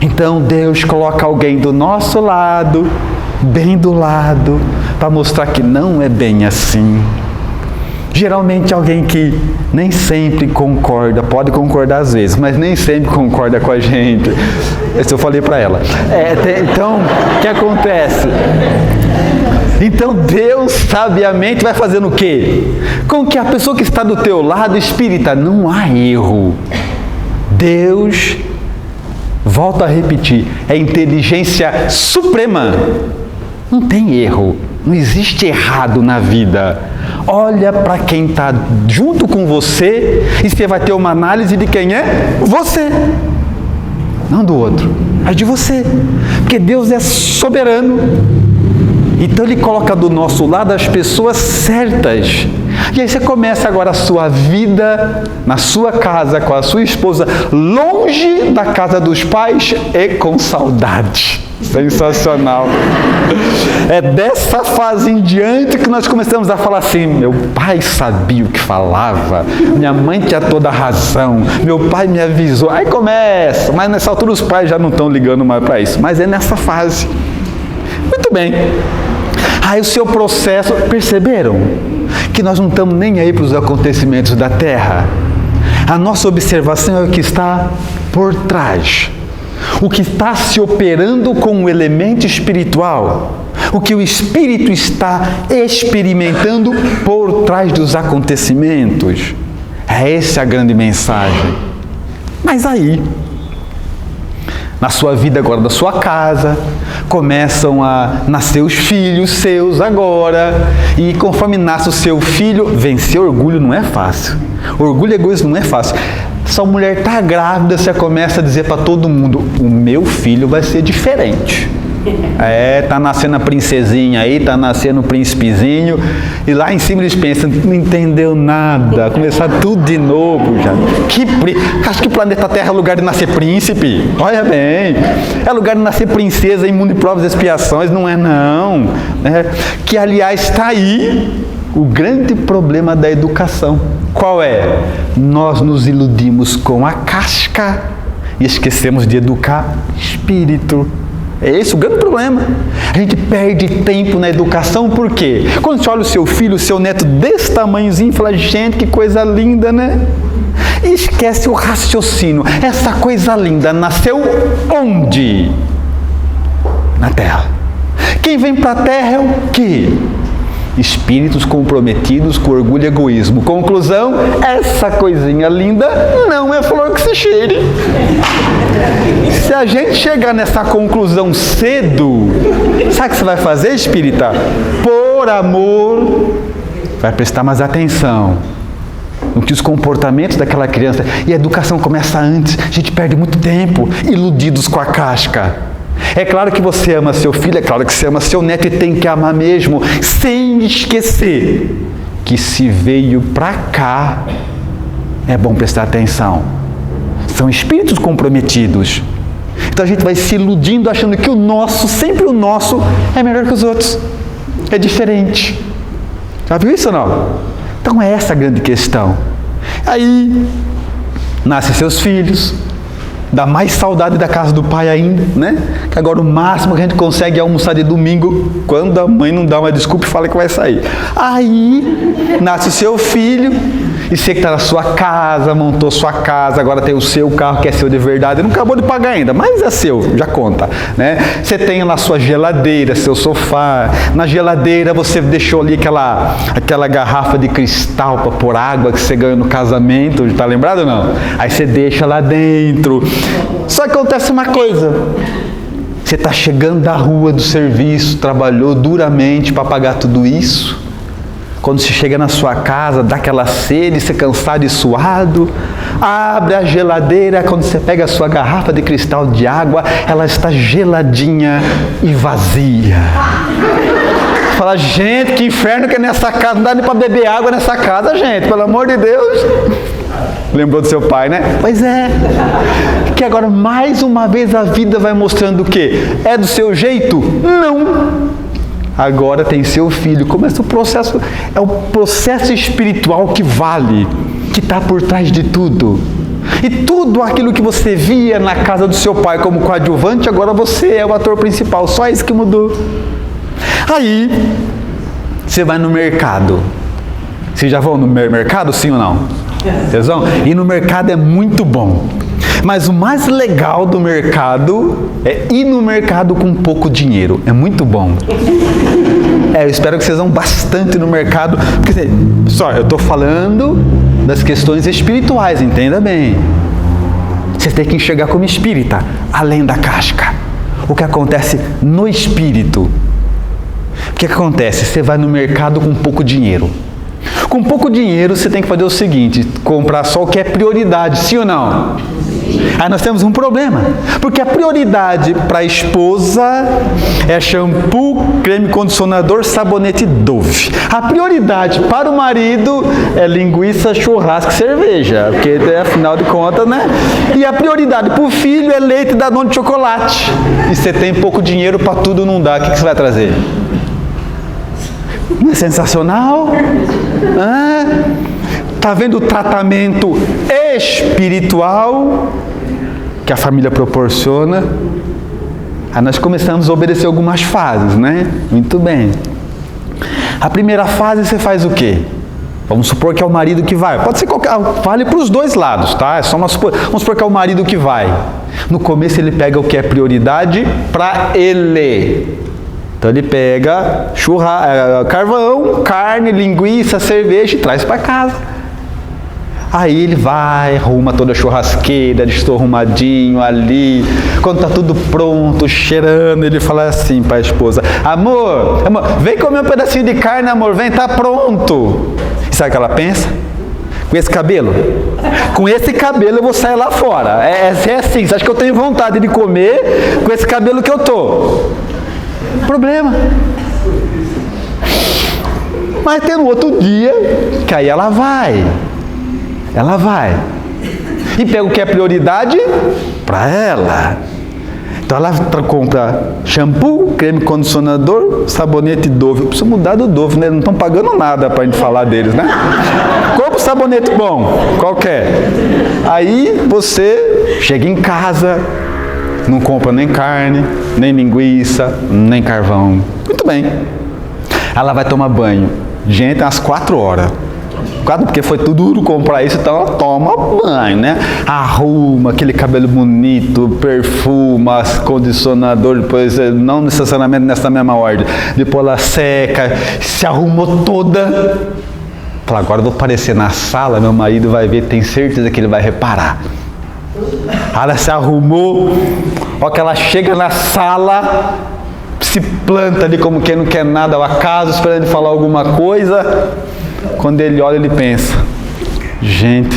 Então Deus coloca alguém do nosso lado, bem do lado, para mostrar que não é bem assim. Geralmente alguém que nem sempre concorda, pode concordar às vezes, mas nem sempre concorda com a gente. Isso eu falei para ela. Então, o que acontece? Então Deus sabiamente vai fazendo o quê? Com que a pessoa que está do teu lado, espírita, não há erro. Deus, volto a repetir, é inteligência suprema. Não tem erro, não existe errado na vida. Olha para quem está junto com você e você vai ter uma análise de quem é você. Não do outro, mas de você. Porque Deus é soberano. Então Ele coloca do nosso lado as pessoas certas. E aí você começa agora a sua vida na sua casa, com a sua esposa, longe da casa dos pais e com saudade. Sensacional. É dessa fase em diante que nós começamos a falar assim: meu pai sabia o que falava, minha mãe tinha toda a razão, meu pai me avisou. Aí começa, mas nessa altura os pais já não estão ligando mais para isso, mas é nessa fase. Muito bem. Aí o seu processo, perceberam que nós não estamos nem aí para os acontecimentos da terra? A nossa observação é o que está por trás. O que está se operando com o elemento espiritual, o que o Espírito está experimentando por trás dos acontecimentos. É essa a grande mensagem. Mas aí, na sua vida agora, da sua casa, começam a nascer os filhos seus agora, e conforme nasce o seu filho, vencer orgulho não é fácil. Orgulho e egoísmo não é fácil. Sua mulher está grávida, você começa a dizer para todo mundo: o meu filho vai ser diferente. Tá nascendo a princesinha aí, tá nascendo o príncipezinho, e lá em cima eles pensam: não entendeu nada, começar tudo de novo já. Acho que o planeta Terra é lugar de nascer príncipe? Olha bem, é lugar de nascer princesa, imundo de provas e expiações, não é não. Que aliás está aí o grande problema da educação. Qual é? Nós nos iludimos com a casca e esquecemos de educar espírito. É esse o grande problema. A gente perde tempo na educação, por quê? Quando você olha o seu filho, o seu neto desse tamanhozinho, fala: gente, que coisa linda, né? E esquece o raciocínio. Essa coisa linda nasceu onde? Na Terra. Quem vem para a Terra é o quê? Espíritos comprometidos com orgulho e egoísmo. Conclusão: essa coisinha linda não é flor que se cheire. Se a gente chegar nessa conclusão cedo, sabe o que você vai fazer, espírita? Por amor, vai prestar mais atenção no que os comportamentos daquela criança. E a educação começa antes. A gente perde muito tempo iludidos com a casca. É claro que você ama seu filho, é claro que você ama seu neto, e tem que amar mesmo, sem esquecer que se veio para cá, é bom prestar atenção. São espíritos comprometidos. Então a gente vai se iludindo achando que o nosso, sempre o nosso, é melhor que os outros. É diferente. Já viu isso ou não? Então é essa a grande questão. Aí, nascem seus filhos. Dá mais saudade da casa do pai ainda, né? Que agora o máximo que a gente consegue é almoçar de domingo, quando a mãe não dá uma desculpa e fala que vai sair. Aí, nasce o seu filho, e você que está na sua casa, montou sua casa, agora tem o seu carro que é seu de verdade, não acabou de pagar ainda, mas é seu, já conta, né? Você tem lá sua geladeira, seu sofá, na geladeira você deixou ali aquela garrafa de cristal para pôr água que você ganhou no casamento, tá lembrado ou não? Aí você deixa lá dentro. Só que acontece uma coisa: você está chegando da rua do serviço, trabalhou duramente para pagar tudo isso. Quando você chega na sua casa, dá aquela sede, você cansado e suado, abre a geladeira, quando você pega a sua garrafa de cristal de água, ela está geladinha e vazia. Você fala: gente, que inferno que é nessa casa, não dá nem para beber água nessa casa, gente, pelo amor de Deus. Lembrou do seu pai, né? Pois é. Que agora, mais uma vez, a vida vai mostrando o quê? É do seu jeito? Não. Agora tem seu filho. Começa o processo, é o processo espiritual que vale, que está por trás de tudo. E tudo aquilo que você via na casa do seu pai como coadjuvante, agora você é o ator principal. Só isso que mudou. Aí, você vai no mercado. Vocês já vão no mercado, sim ou não? Vocês vão? E no mercado é muito bom. Mas o mais legal do mercado é ir no mercado com pouco dinheiro. É muito bom. Eu espero que vocês vão bastante no mercado. Porque, só, eu estou falando das questões espirituais, entenda bem. Você tem que enxergar como espírita, além da casca. O que acontece no espírito. O que acontece? Você vai no mercado com pouco dinheiro. Com pouco dinheiro você tem que fazer o seguinte, comprar só o que é prioridade, sim ou não? Aí nós temos um problema, porque a prioridade para a esposa é shampoo, creme condicionador, sabonete Dove. A prioridade para o marido é linguiça, churrasco e cerveja, porque afinal de contas, né? E a prioridade para o filho é leite da Danone de chocolate. E você tem pouco dinheiro para tudo, não dá. O que você vai trazer? Não é sensacional? Está vendo o tratamento espiritual que a família proporciona? Aí nós começamos a obedecer algumas fases, né? Muito bem. A primeira fase você faz o quê? Vamos supor que é o marido que vai. Pode ser qualquer... Vale para os dois lados, tá? É só vamos supor que é o marido que vai. No começo ele pega o que é prioridade para ele. Então ele pega carvão, carne, linguiça, cerveja e traz para casa. Aí ele vai, arruma toda a churrasqueira, estou arrumadinho ali. Quando está tudo pronto, cheirando, ele fala assim para a esposa: amor, vem comer um pedacinho de carne, amor, vem, tá pronto. E sabe o que ela pensa? Com esse cabelo? Com esse cabelo eu vou sair lá fora. É assim, você acha que eu tenho vontade de comer com esse cabelo que eu tô? Problema. Mas tem no outro dia que aí ela vai e pega o que é prioridade para ela. Então ela compra shampoo, creme condicionador, sabonete Dove. Precisa mudar do Dove, né? Não estão pagando nada para a gente falar deles, né? Compra um sabonete bom, qualquer. Aí você chega em casa, não compra nem carne, nem linguiça, nem carvão. Muito bem. Ela vai tomar banho. Gente, às 4 horas. Porque foi tudo duro comprar isso, então ela toma banho, né? Arruma aquele cabelo bonito, perfuma, condicionador, depois não necessariamente nessa mesma ordem. Depois ela seca, se arrumou toda. Fala, agora eu vou aparecer na sala, meu marido vai ver, tem certeza que ele vai reparar. Ela se arrumou, ó, que ela chega na sala, se planta ali como quem não quer nada, ao acaso, esperando ele falar alguma coisa. Quando ele olha, ele pensa: gente,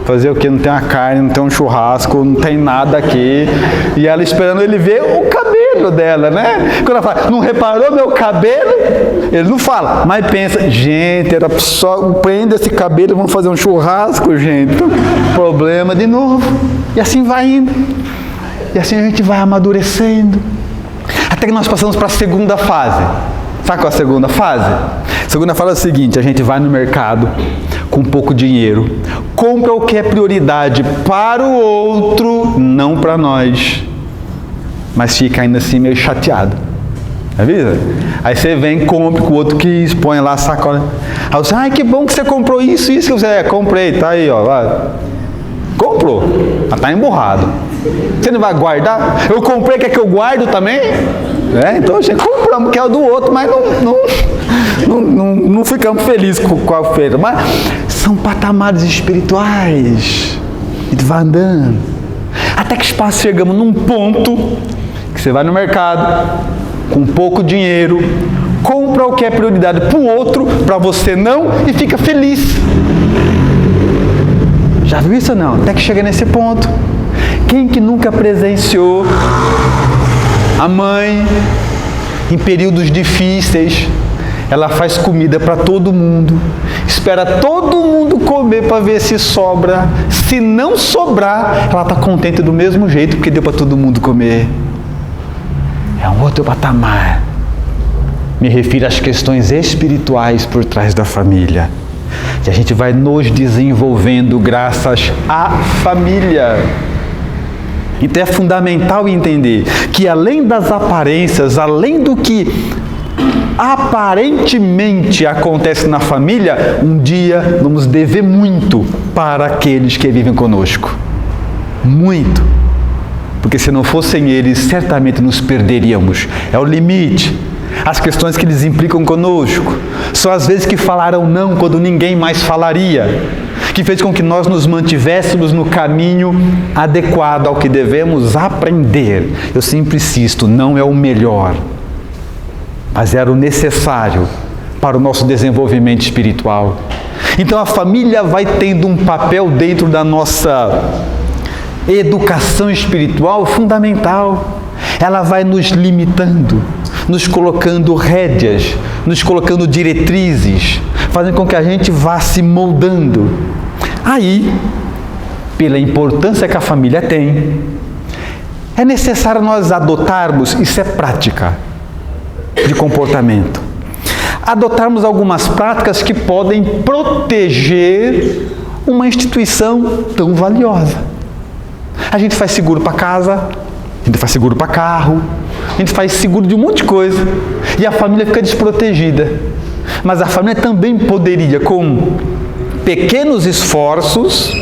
fazer o que? Não tem uma carne, não tem um churrasco, não tem nada aqui. E ela esperando ele ver o cabelo dela, né? Quando ela fala: não reparou meu cabelo? Ele não fala, mas pensa: gente, era só prender esse cabelo e vamos fazer um churrasco, gente. Problema de novo. E assim vai indo. E assim a gente vai amadurecendo. Até que nós passamos para a segunda fase. Sabe qual é a segunda fase? A segunda fase é o seguinte: a gente vai no mercado com pouco dinheiro, compra o que é prioridade para o outro, não para nós, mas fica ainda assim meio chateado. Avisa? Aí você vem, compra com o outro quis, põe lá a sacola. Aí você: ai, que bom que você comprou isso que você comprei, tá aí, ó. Vai. Comprou, mas tá emburrado. Você não vai guardar? Eu comprei, quer que eu guardo também? Então a gente compramos, que é o do outro, mas não ficamos felizes com a oferta. Mas são patamares espirituais. A gente vai andando. Até que chegamos num ponto que você vai no mercado, com pouco dinheiro, compra o que é prioridade para o outro, para você não, e fica feliz. Já viu isso ou não? Até que chega nesse ponto. Quem que nunca presenciou a mãe, em períodos difíceis, ela faz comida para todo mundo, espera todo mundo comer para ver se sobra. Se não sobrar, ela está contente do mesmo jeito, porque deu para todo mundo comer. É um outro patamar. Me refiro às questões espirituais por trás da família. E a gente vai nos desenvolvendo graças à família. Então é fundamental entender que além das aparências, além do que aparentemente acontece na família, um dia vamos dever muito para aqueles que vivem conosco. Muito. Porque se não fossem eles, certamente nos perderíamos. É o limite. As questões que eles implicam conosco. São as vezes que falaram não quando ninguém mais falaria. Que fez com que nós nos mantivéssemos no caminho adequado ao que devemos aprender. Eu sempre insisto, não é o melhor. mas era o necessário para o nosso desenvolvimento espiritual. Então a família vai tendo um papel dentro da nossa educação espiritual fundamental. Ela vai nos limitando, nos colocando rédeas, nos colocando diretrizes, fazendo com que a gente vá se moldando. Aí, pela importância que a família tem, é necessário nós adotarmos, isso é prática de comportamento, adotarmos algumas práticas que podem proteger uma instituição tão valiosa. A gente faz seguro para casa, a gente faz seguro para carro, a gente faz seguro de um monte de coisa e a família fica desprotegida. Mas a família também poderia, com pequenos esforços,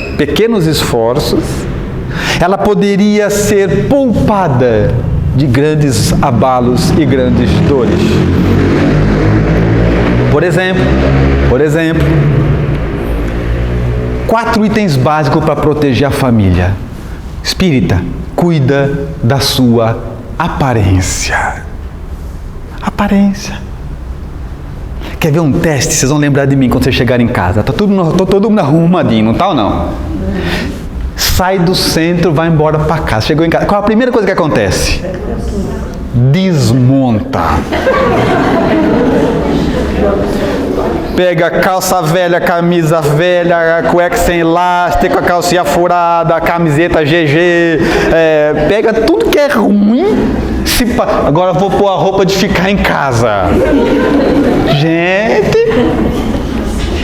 ela poderia ser poupada de grandes abalos e grandes dores. Por exemplo, 4 itens básicos para proteger a família. Espírita, cuida da sua aparência. Aparência. Quer ver um teste? Vocês vão lembrar de mim quando vocês chegarem em casa. Tô todo mundo arrumadinho, não tá ou não? Sai do centro, vai embora para casa. Chegou em casa. Qual a primeira coisa que acontece? Desmonta. Pega calça velha, camisa velha, cueca sem elástico, a calcinha furada, a camiseta GG, pega tudo que é ruim. Agora vou pôr a roupa de ficar em casa. Gente,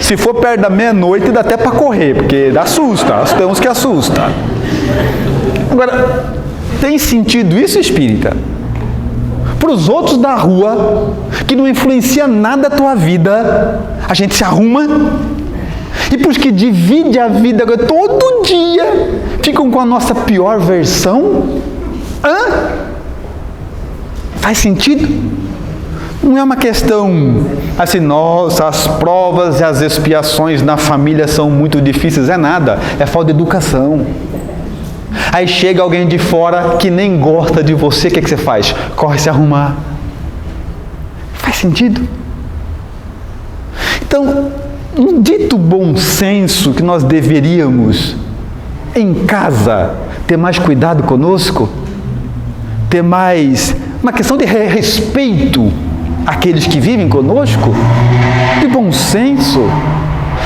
se for perto da meia-noite dá até para correr, porque assusta, tem uns que assusta. Agora, tem sentido isso, espírita? Para os outros da rua, que não influencia nada a tua vida, a gente se arruma. E para os que dividem a vida todo dia, ficam com a nossa pior versão. Faz sentido? Não é uma questão assim, nossa, as provas e as expiações na família são muito difíceis. É nada, é falta de educação. Aí chega alguém de fora que nem gosta de você, o que você faz? Corre se arrumar. Faz sentido? Então, um dito bom senso que nós deveríamos, em casa, ter mais cuidado conosco, ter mais uma questão de respeito àqueles que vivem conosco, de bom senso.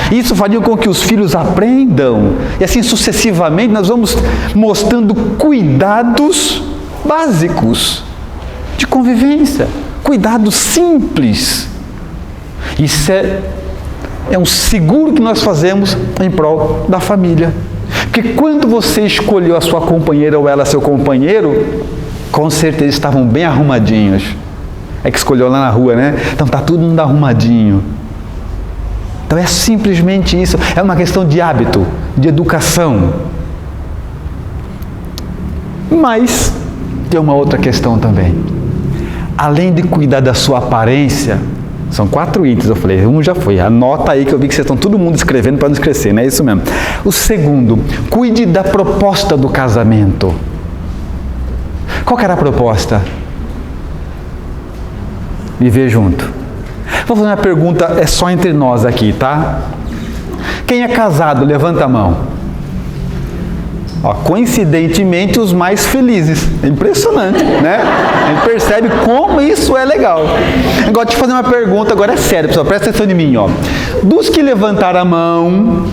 Isso faria com que os filhos aprendam, e assim sucessivamente nós vamos mostrando cuidados básicos de convivência, cuidados simples. Isso é um seguro que nós fazemos em prol da família. Porque quando você escolheu a sua companheira ou ela seu companheiro, com certeza estavam bem arrumadinhos. É que escolheu lá na rua, né? Então está todo mundo arrumadinho. Então é simplesmente isso, é uma questão de hábito, de educação. Mas tem uma outra questão também. Além de cuidar da sua aparência, são 4 itens, eu falei, um já foi, anota aí que eu vi que vocês estão todo mundo escrevendo para não esquecer, não é isso mesmo. O segundo, cuide da proposta do casamento. Qual que era a proposta? Viver junto. Vou fazer uma pergunta, é só entre nós aqui, tá? Quem é casado, levanta a mão. Ó, coincidentemente, os mais felizes. É impressionante, né? A gente percebe como isso é legal. Agora, deixa eu fazer uma pergunta, agora é sério, pessoal, presta atenção em mim, ó. Dos que levantaram a mão,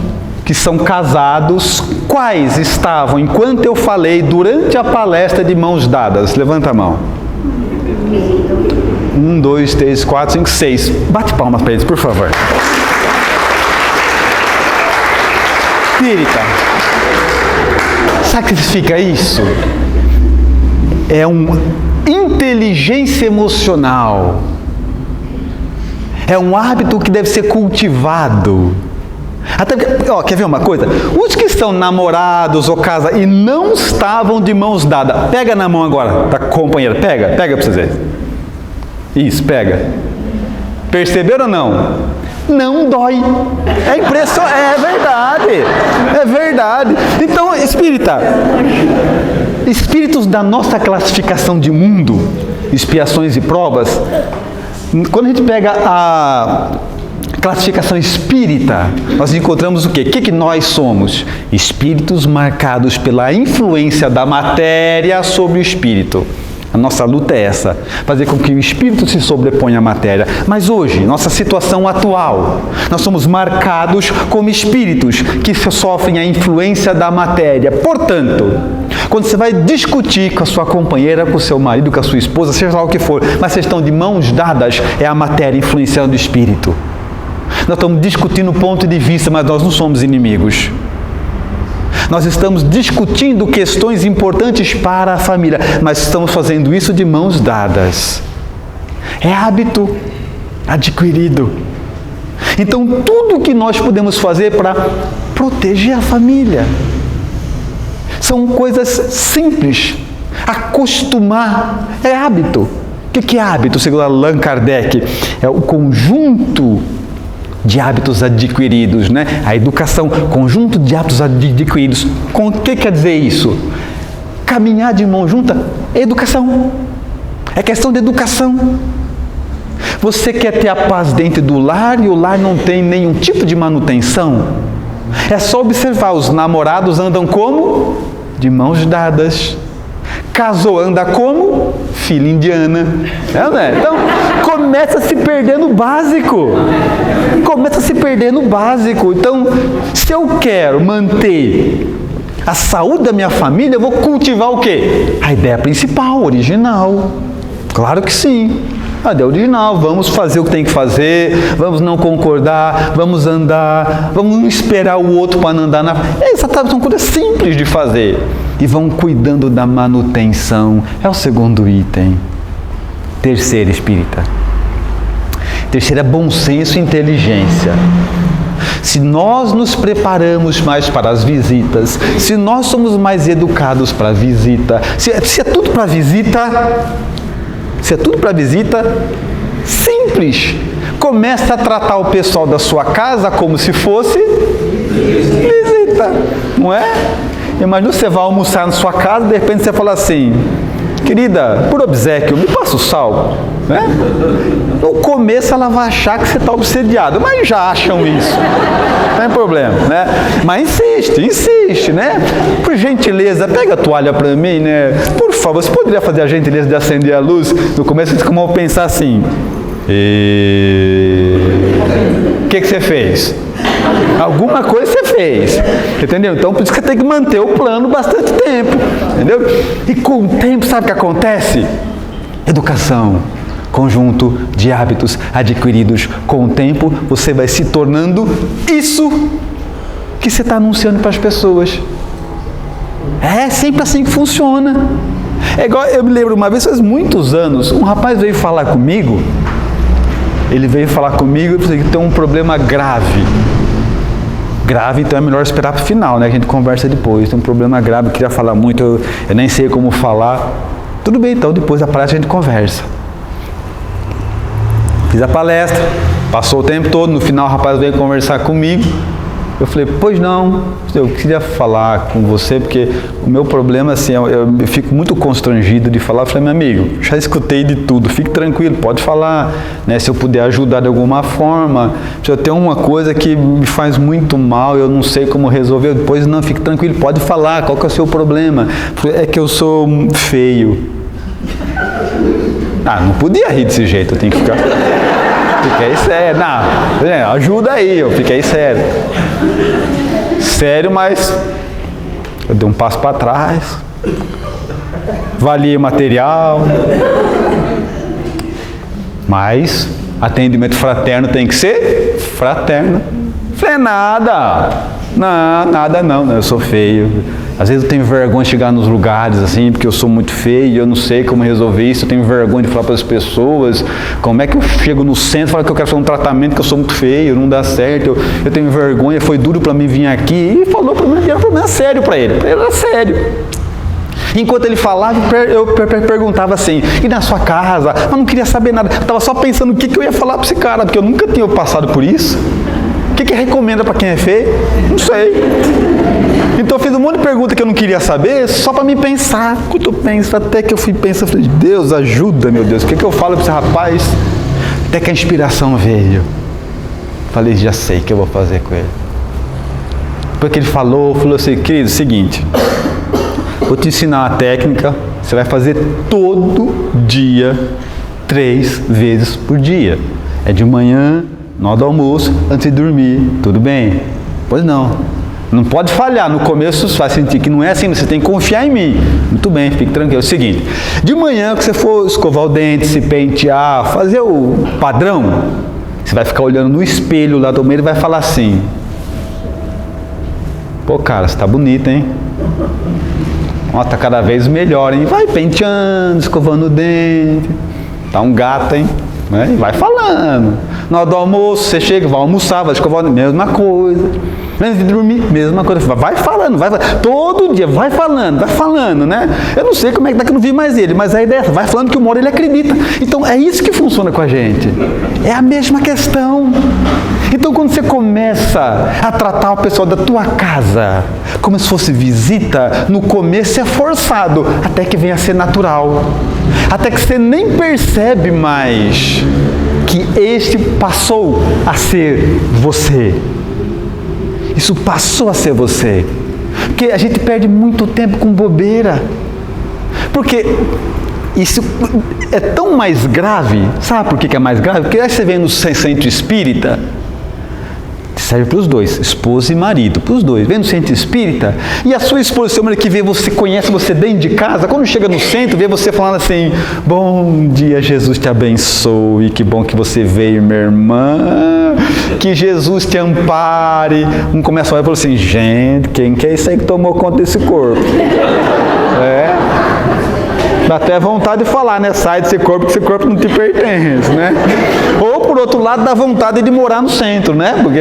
que são casados, quais estavam, enquanto eu falei, durante a palestra de mãos dadas? Levanta a mão. 1, 2, 3, 4, 5, 6. Bate palmas para eles, por favor. Espírita, sabe o que significa isso? É uma inteligência emocional. É um hábito que deve ser cultivado. Até porque, ó, quer ver uma coisa? Os que estão namorados ou casados e não estavam de mãos dadas, pega na mão agora da companheira, pega para vocês verem. Isso, pega. Perceberam ou não? Não dói. É impressionante, é verdade. Então, espíritos da nossa classificação de mundo, expiações e provas, Quando a gente pega a classificação espírita, nós encontramos o quê? O que nós somos? Espíritos marcados pela influência da matéria sobre o espírito. A nossa luta é essa, fazer com que o espírito se sobreponha à matéria. Mas hoje, nossa situação atual, nós somos marcados como espíritos que sofrem a influência da matéria. Portanto, quando você vai discutir com a sua companheira, com o seu marido, com a sua esposa, seja lá o que for, mas vocês estão de mãos dadas, é a matéria influenciando o espírito. Nós estamos discutindo ponto de vista, mas nós não somos inimigos. Nós estamos discutindo questões importantes para a família, mas estamos fazendo isso de mãos dadas. É hábito adquirido. Então, tudo que nós podemos fazer para proteger a família são coisas simples. Acostumar é hábito. O que é hábito? Segundo Allan Kardec, é o conjunto de hábitos adquiridos, né? A educação, conjunto de hábitos adquiridos. O que quer dizer isso? Caminhar de mão junta é educação. É questão de educação. Você quer ter a paz dentro do lar e o lar não tem nenhum tipo de manutenção? É só observar, os namorados andam como? De mãos dadas. Casou, anda como? Filha indiana. Né? Então, começa a se perder no básico. Começa a se perder no básico. Então, se eu quero manter a saúde da minha família, eu vou cultivar o quê? A ideia principal, original. Claro que sim. A ideia original, vamos fazer o que tem que fazer, vamos não concordar, vamos andar, vamos não esperar o outro para não andar na... São coisas simples de fazer. E vão cuidando da manutenção. É o segundo item. Terceiro, espírita. Terceiro é bom senso e inteligência. Se nós nos preparamos mais para as visitas, se nós somos mais educados para a visita, se é tudo para visita, simples. Começa a tratar o pessoal da sua casa como se fosse visita, não é? Imagina você vai almoçar na sua casa e de repente você fala assim: querida, por obséquio, me passa o sal. Né? No começo ela vai achar que você está obsediado, mas já acham isso. Não tem problema, né? Mas insiste, né? Por gentileza, pega a toalha para mim, né? Por favor, você poderia fazer a gentileza de acender a luz? No começo eles vão pensar assim: o que você fez? Alguma coisa você fez, entendeu? Então, por isso que você tem que manter o plano bastante tempo, entendeu? E com o tempo, sabe o que acontece? Educação, conjunto de hábitos adquiridos. Com o tempo, você vai se tornando isso que você está anunciando para as pessoas. É sempre assim que funciona. É igual, eu me lembro uma vez, faz muitos anos, um rapaz veio falar comigo. Ele veio falar comigo e falou que tem um problema grave. Grave, então é melhor esperar para o final, né? A gente conversa depois. Tem um problema grave, eu queria falar muito, eu nem sei como falar. Tudo bem, então depois da palestra a gente conversa. Fiz a palestra, passou o tempo todo, no final o rapaz veio conversar comigo. Eu falei, pois não, eu queria falar com você, porque o meu problema, assim, eu fico muito constrangido de falar. Eu falei, meu amigo, já escutei de tudo, fique tranquilo, pode falar, né? Se eu puder ajudar de alguma forma, se eu tenho uma coisa que me faz muito mal, eu não sei como resolver, depois não, fique tranquilo, pode falar, qual que é o seu problema? É que eu sou feio. Ah, não podia rir desse jeito, eu tenho que ficar... Fiquei sério, não, ajuda aí, eu fiquei sério. Sério, mas eu dei um passo para trás, avaliei o material, mas atendimento fraterno tem que ser fraterno. Falei, nada, eu sou feio. Às vezes eu tenho vergonha de chegar nos lugares assim, porque eu sou muito feio e eu não sei como resolver isso. Eu tenho vergonha de falar para as pessoas como é que eu chego no centro e falo que eu quero fazer um tratamento, que eu sou muito feio, não dá certo. Eu tenho vergonha, foi duro para mim vir aqui. E falou para mim que era um problema sério para ele. Era sério. Enquanto ele falava, eu perguntava assim, e na sua casa? Eu não queria saber nada. Eu estava só pensando o que eu ia falar para esse cara, porque eu nunca tinha passado por isso. O que recomenda para quem é feio? Não sei. Então eu fiz um monte de pergunta que eu não queria saber, só para me pensar. Quando eu penso, até que eu fui pensando, eu falei, Deus, ajuda, meu Deus. O que eu falo para esse rapaz? Até que a inspiração veio. Falei, já sei o que eu vou fazer com ele. Depois que ele falou assim, querido, seguinte, vou te ensinar uma técnica, você vai fazer todo dia, 3 vezes por dia. É de manhã, na hora do almoço, antes de dormir, tudo bem? Pois não. Não pode falhar, no começo você vai sentir que não é assim, você tem que confiar em mim. Muito bem, fique tranquilo. É o seguinte, de manhã que você for escovar o dente, se pentear, fazer o padrão, você vai ficar olhando no espelho lá do meio e vai falar assim, pô cara, você tá bonito, hein? Ó, tá cada vez melhor, hein? Vai penteando, escovando o dente, tá um gato, hein? E vai falando. Na hora do almoço, você chega, vai almoçar, vai escovar o dente, mesma coisa. Antes de dormir, mesma coisa. Vai falando, todo dia, vai falando, né? Eu não sei como é que daqui eu não vi mais ele, mas a ideia é essa, vai falando que uma hora ele acredita. Então, é isso que funciona com a gente. É a mesma questão. Então, quando você começa a tratar o pessoal da tua casa como se fosse visita, no começo é forçado, até que venha a ser natural. Até que você nem percebe mais que este passou a ser você. Isso passou a ser você. Porque a gente perde muito tempo com bobeira. Porque isso é tão mais grave. Sabe por que é mais grave? Porque aí você vem no centro espírita, serve para os dois, esposa e marido, para os dois. Vem no centro espírita, e a sua esposa, seu marido que vê você, conhece você dentro de casa, quando chega no centro, vê você falando assim, bom dia, Jesus te abençoe, que bom que você veio, minha irmã, que Jesus te ampare. Um começa a olhar e fala assim, gente, quem que é isso aí que tomou conta desse corpo? Dá até vontade de falar, né? Sai desse corpo, que esse corpo não te pertence, né? Ou, por outro lado, dá vontade de morar no centro, né? Porque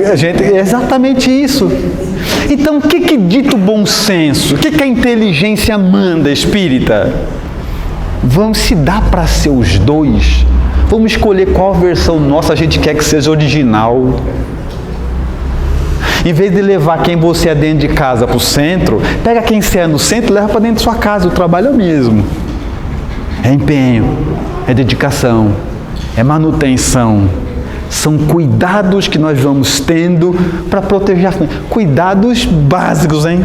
a gente... É exatamente isso. Então, o que dita o bom senso? O que a inteligência manda, espírita? Vamos se dar para ser os dois. Vamos escolher qual versão nossa a gente quer que seja original. Em vez de levar quem você é dentro de casa para o centro, pega quem você é no centro e leva para dentro de sua casa. O trabalho é o mesmo. É empenho, é dedicação, é manutenção. São cuidados que nós vamos tendo para proteger a família. Cuidados básicos, hein?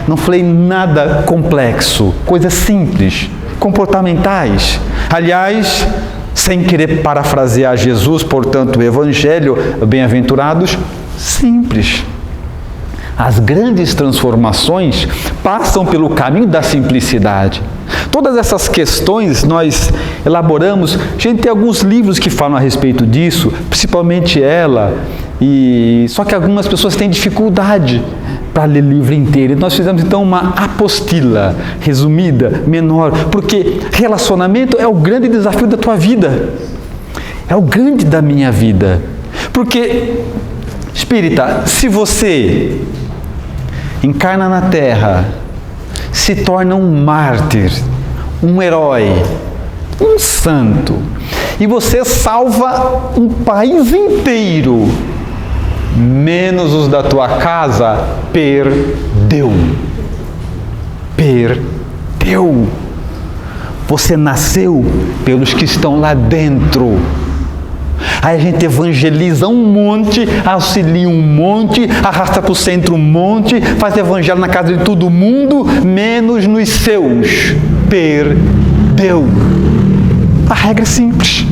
Não falei nada complexo. Coisas simples, comportamentais. Aliás, sem querer parafrasear Jesus, portanto, o Evangelho, bem-aventurados, simples. As grandes transformações passam pelo caminho da simplicidade. Todas essas questões nós elaboramos. A gente tem alguns livros que falam a respeito disso, principalmente ela, só que algumas pessoas têm dificuldade para ler o livro inteiro. E nós fizemos então uma apostila resumida, menor, porque relacionamento é o grande desafio da tua vida. É o grande da minha vida. Porque, espírita, se você encarna na Terra, se torna um mártir, um herói, um santo, e você salva um país inteiro, menos os da tua casa, perdeu. Perdeu. Você nasceu pelos que estão lá dentro. Aí a gente evangeliza um monte, auxilia um monte, arrasta para o centro um monte, faz evangelho na casa de todo mundo, menos nos seus. Perdeu. A regra é simples.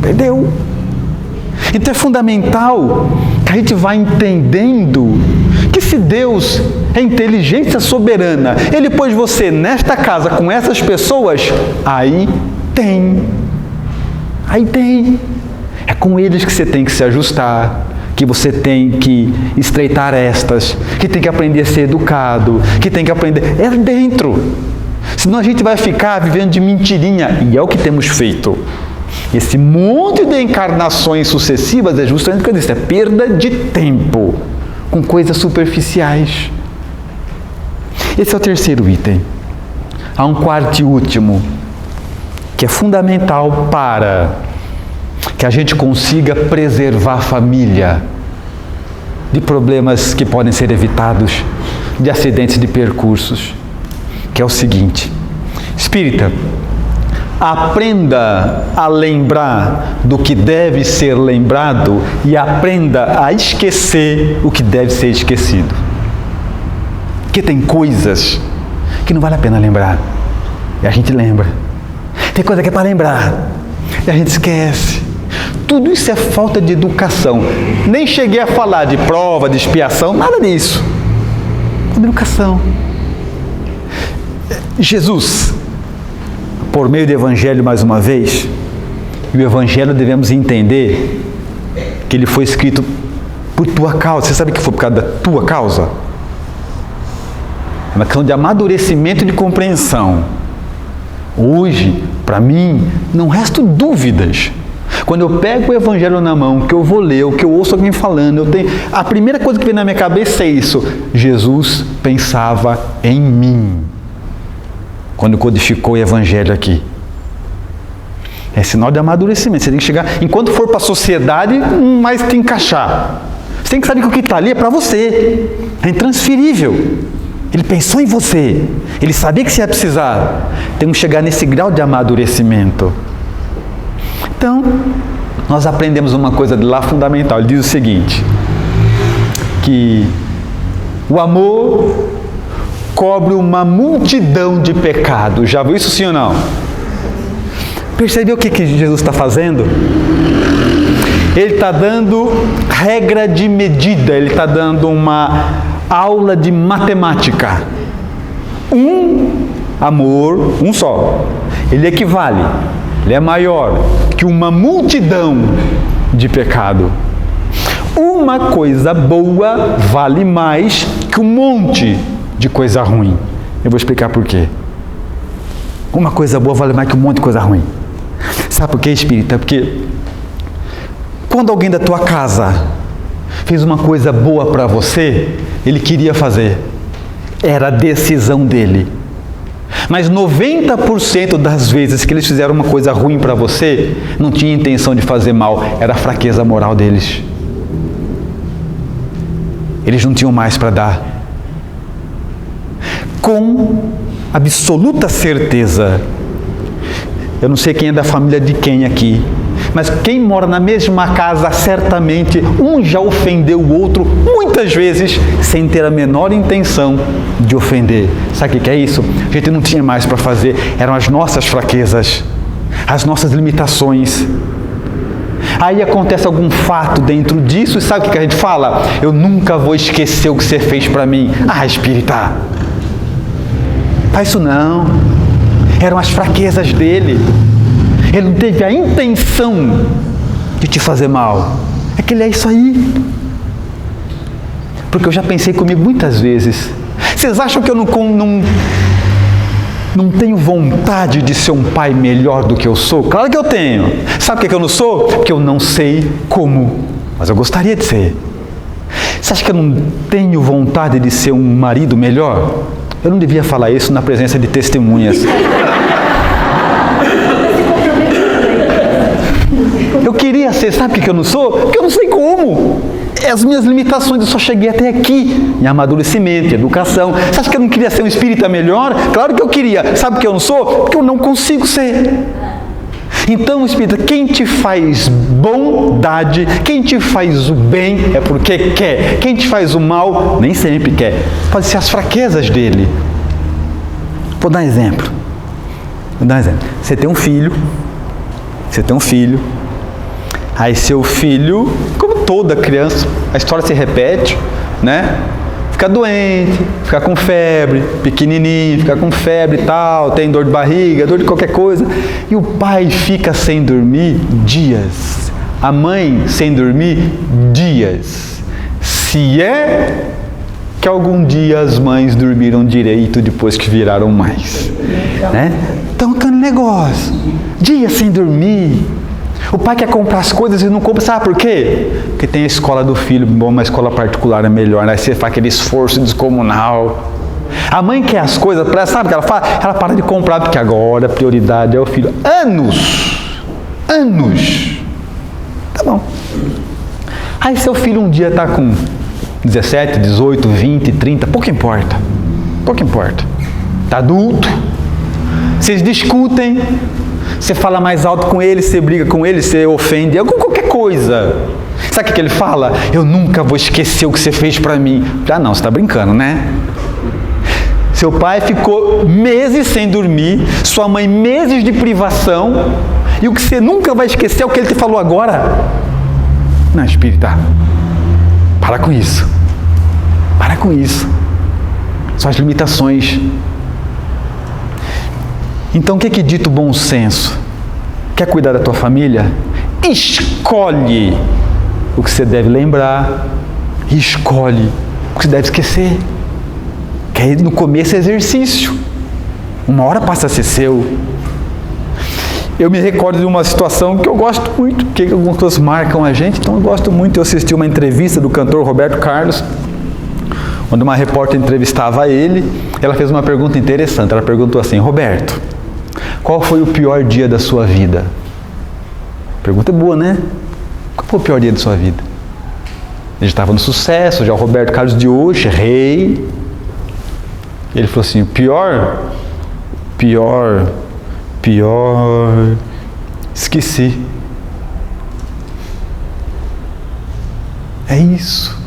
Perdeu. Então é fundamental que a gente vá entendendo que se Deus é inteligência soberana, Ele pôs você nesta casa com essas pessoas, aí tem. É com eles que você tem que se ajustar, que você tem que estreitar estas, que tem que aprender a ser educado, que tem que aprender... É dentro. Senão a gente vai ficar vivendo de mentirinha, e é o que temos feito. Esse monte de encarnações sucessivas é justamente o que eu disse, é perda de tempo, com coisas superficiais. Esse é o terceiro item. Há um quarto e último, que é fundamental para que a gente consiga preservar a família de problemas que podem ser evitados, de acidentes de percursos, que é o seguinte: espírita, aprenda a lembrar do que deve ser lembrado e aprenda a esquecer o que deve ser esquecido. Porque tem coisas que não vale a pena lembrar e a gente lembra. Tem coisa que é para lembrar e a gente esquece. Tudo isso é falta de educação. Nem cheguei a falar de prova, de expiação, nada disso. Falta de educação. Jesus, por meio do Evangelho mais uma vez, e o Evangelho devemos entender que ele foi escrito por tua causa. Você sabe que foi por causa da tua causa? É uma questão de amadurecimento e de compreensão. Hoje, para mim, não restam dúvidas. Quando eu pego o Evangelho na mão, que eu vou ler, o que eu ouço alguém falando, a primeira coisa que vem na minha cabeça é isso: Jesus pensava em mim. Quando codificou o Evangelho aqui. É sinal de amadurecimento. Você tem que chegar, enquanto for para a sociedade, mais te encaixar. Você tem que saber que o que está ali é para você. É intransferível. Ele pensou em você. Ele sabia que você ia precisar. Temos que chegar nesse grau de amadurecimento. Então, nós aprendemos uma coisa de lá fundamental. Ele diz o seguinte, que o amor cobre uma multidão de pecados. Já viu isso, sim ou não? Percebeu o que Jesus está fazendo? Ele está dando regra de medida, ele está dando uma aula de matemática. Um amor, um só, ele equivale, ele é maior que uma multidão de pecado. Uma coisa boa vale mais que um monte de coisa ruim. Eu vou explicar por quê. Uma coisa boa vale mais que um monte de coisa ruim. Sabe por quê, espírita? Porque quando alguém da tua casa fez uma coisa boa para você, ele queria fazer. Era a decisão dele. Mas 90% das vezes que eles fizeram uma coisa ruim para você, não tinha intenção de fazer mal, era a fraqueza moral deles. Eles não tinham mais para dar. Com absoluta certeza, eu não sei quem é da família de quem aqui, mas quem mora na mesma casa, certamente um já ofendeu o outro muitas vezes sem ter a menor intenção de ofender. Sabe o que é isso? A gente não tinha mais para fazer, eram as nossas fraquezas, as nossas limitações. Aí acontece algum fato dentro disso e sabe o que a gente fala? Eu nunca vou esquecer o que você fez para mim. Ah, espírita, faz isso não. Eram as fraquezas dele. Ele não teve a intenção de te fazer mal. É que ele é isso aí. Porque eu já pensei comigo muitas vezes. Vocês acham que eu não tenho vontade de ser um pai melhor do que eu sou? Claro que eu tenho. Sabe por que eu não sou? Porque eu não sei como. Mas eu gostaria de ser. Você acha que eu não tenho vontade de ser um marido melhor? Eu não devia falar isso na presença de testemunhas. Eu queria ser, sabe por que eu não sou? Porque eu não sei como. É as minhas limitações, eu só cheguei até aqui, em amadurecimento, em educação. Você acha que eu não queria ser um espírita melhor? Claro que eu queria. Sabe por que eu não sou? Porque eu não consigo ser. Então, espírita, quem te faz bondade, quem te faz o bem é porque quer. Quem te faz o mal, nem sempre quer. Pode ser as fraquezas dele. Vou dar um exemplo. Você tem um filho. Aí seu filho, como toda criança, a história se repete, né? Fica doente, fica com febre, pequenininho, fica com febre e tal, tem dor de barriga, dor de qualquer coisa. E o pai fica sem dormir dias. A mãe sem dormir dias. Se é que algum dia as mães dormiram direito depois que viraram mães. Né? Então, aquele negócio. Dias sem dormir. O pai quer comprar as coisas e não compra, sabe por quê? Porque tem a escola do filho, bom, uma escola particular é melhor, né? Você faz aquele esforço descomunal. A mãe quer as coisas, sabe o que ela faz? Ela para de comprar, porque agora a prioridade é o filho. Anos! Tá bom. Aí seu filho um dia está com 17, 18, 20, 30, pouco importa. Está adulto. Vocês discutem. Você fala mais alto com ele, você briga com ele, você ofende, qualquer coisa. Sabe o que ele fala? Eu nunca vou esquecer o que você fez para mim. Já não, você está brincando, né? Seu pai ficou meses sem dormir, sua mãe meses de privação, e o que você nunca vai esquecer é o que ele te falou agora. Não, espírita, para com isso. Para com isso. São as limitações. Então, o que é dito bom senso? Quer cuidar da tua família? Escolhe o que você deve lembrar. Escolhe o que você deve esquecer. Que aí no começo é exercício. Uma hora passa a ser seu. Eu me recordo de uma situação que eu gosto muito, porque algumas coisas marcam a gente, então eu gosto muito. Eu assisti uma entrevista do cantor Roberto Carlos, onde uma repórter entrevistava ele. Ela fez uma pergunta interessante. Ela perguntou assim: Roberto, qual foi o pior dia da sua vida? Pergunta boa, né? Qual foi o pior dia da sua vida? Ele estava no sucesso, já o Roberto Carlos de hoje, rei. Ele falou assim: pior, esqueci. É isso.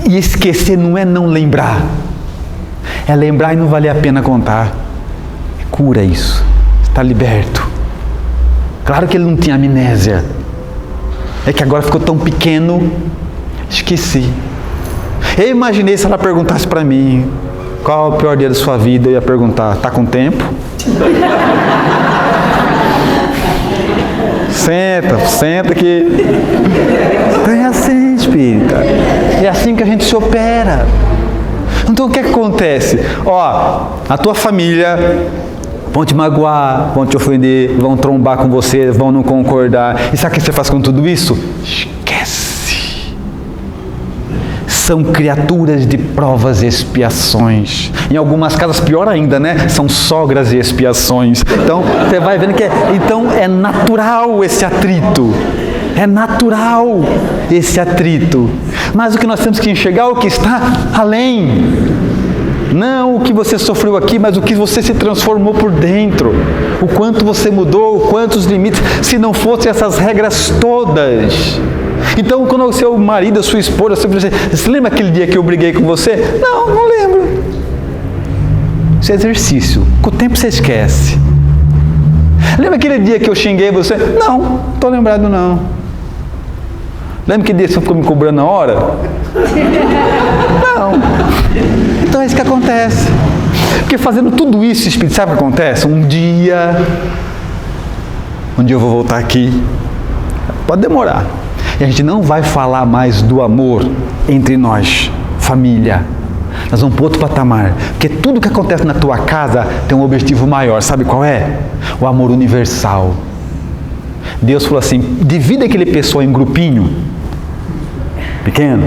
E esquecer não é não lembrar. É lembrar e não valer a pena contar. Cura isso. Está liberto. Claro que ele não tinha amnésia. É que agora ficou tão pequeno. Esqueci. Eu imaginei se ela perguntasse para mim qual é o pior dia da sua vida, eu ia perguntar: tá com tempo? Senta que... Então é assim, espírita. É assim que a gente se opera. Então o que acontece? Ó, a tua família vão te magoar, vão te ofender, vão trombar com você, vão não concordar. E sabe o que você faz com tudo isso? Esquece. São criaturas de provas e expiações. Em algumas casas, pior ainda, né? São sogras e expiações. Então, você vai vendo que é natural esse atrito. É natural esse atrito. Mas o que nós temos que enxergar é o que está além. Não o que você sofreu aqui, mas o que você se transformou por dentro. O quanto você mudou, o quantos limites. Se não fossem essas regras todas. Então, quando o seu marido, a sua esposa, você lembra aquele dia que eu briguei com você? Não lembro. Isso é exercício. Com o tempo você esquece. Lembra aquele dia que eu xinguei você? Não estou lembrado não. Lembra que dia você ficou me cobrando na hora? Não. Então é isso que acontece. Porque fazendo tudo isso, Espírito, sabe o que acontece? Um dia eu vou voltar aqui. Pode demorar. E a gente não vai falar mais do amor entre nós, família. Nós vamos para outro patamar. Porque tudo que acontece na tua casa tem um objetivo maior. Sabe qual é? O amor universal. Deus falou assim: divida aquele pessoal em grupinho pequeno.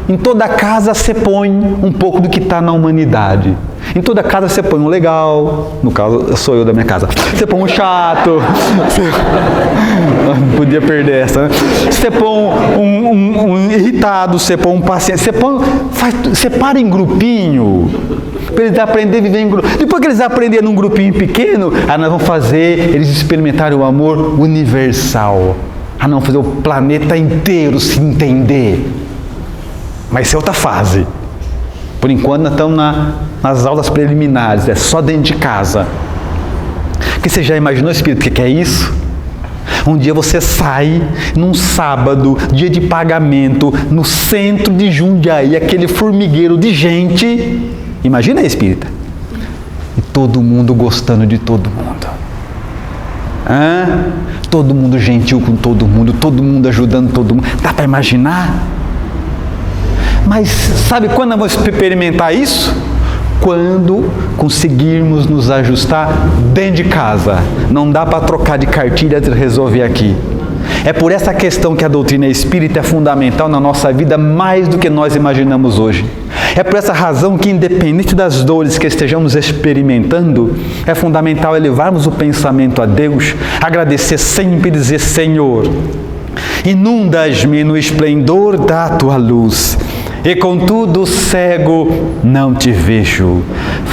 Em toda casa você põe um pouco do que está na humanidade. Em toda casa você põe um legal, no caso sou eu da minha casa. Você põe um chato, não podia perder essa, né? Você põe um irritado, você põe um paciente, separa em grupinho, para eles aprenderem a viver em grupo. Depois que eles aprenderem num grupinho pequeno, aí nós vamos fazer eles experimentarem o amor universal. Nós vamos fazer o planeta inteiro se entender. Mas isso é outra fase. Por enquanto nós estamos nas aulas preliminares, é só dentro de casa. Porque você já imaginou, Espírito, o que é isso? Um dia você sai num sábado, dia de pagamento, no centro de Jundiaí, aquele formigueiro de gente. Imagina aí, Espírita. E todo mundo gostando de todo mundo. Todo mundo gentil com todo mundo ajudando todo mundo. Dá para imaginar? Mas sabe quando nós vamos experimentar isso? Quando conseguirmos nos ajustar dentro de casa. Não dá para trocar de cartilha e resolver aqui. É por essa questão que a doutrina espírita é fundamental na nossa vida mais do que nós imaginamos hoje. É por essa razão que, independente das dores que estejamos experimentando, é fundamental elevarmos o pensamento a Deus, agradecer sempre e dizer: Senhor, inundas-me no esplendor da Tua luz, e contudo cego não te vejo.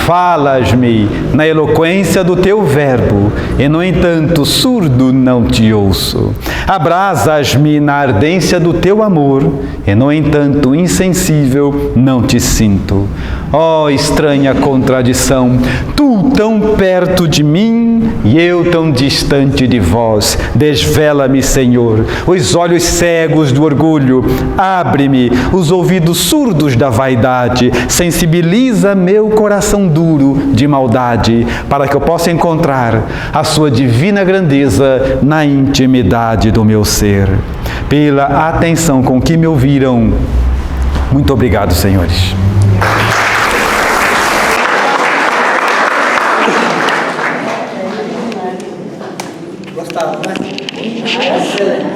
Falas-me na eloquência do teu verbo, e no entanto surdo não te ouço. Abrasas-me na ardência do teu amor, e no entanto insensível não te sinto. Ó estranha contradição, tu tão perto de mim e eu tão distante de vós. Desvela-me, Senhor, os olhos cegos do orgulho, abre-me os ouvidos surdos da vaidade, sensibiliza meu coração duro de maldade, para que eu possa encontrar a sua divina grandeza na intimidade do meu ser. Pela atenção com que me ouviram, muito obrigado, senhores. Gostaram, né? Excelente.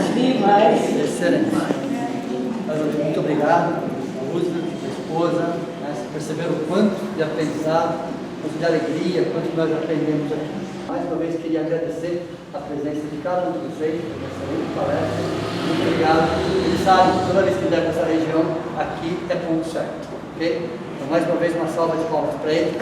Excelente. Muito obrigado, Lúcia, sua esposa. Né? Vocês perceberam o quanto de aprendizado, quanto de alegria, quanto nós aprendemos aqui. Mais uma vez, queria agradecer a presença de cada um de vocês, por essa excelente palestra. Muito obrigado. Eles sabem que toda vez que vier para essa região, aqui é ponto certo. Ok? Então, mais uma vez, uma salva de palmas para ele.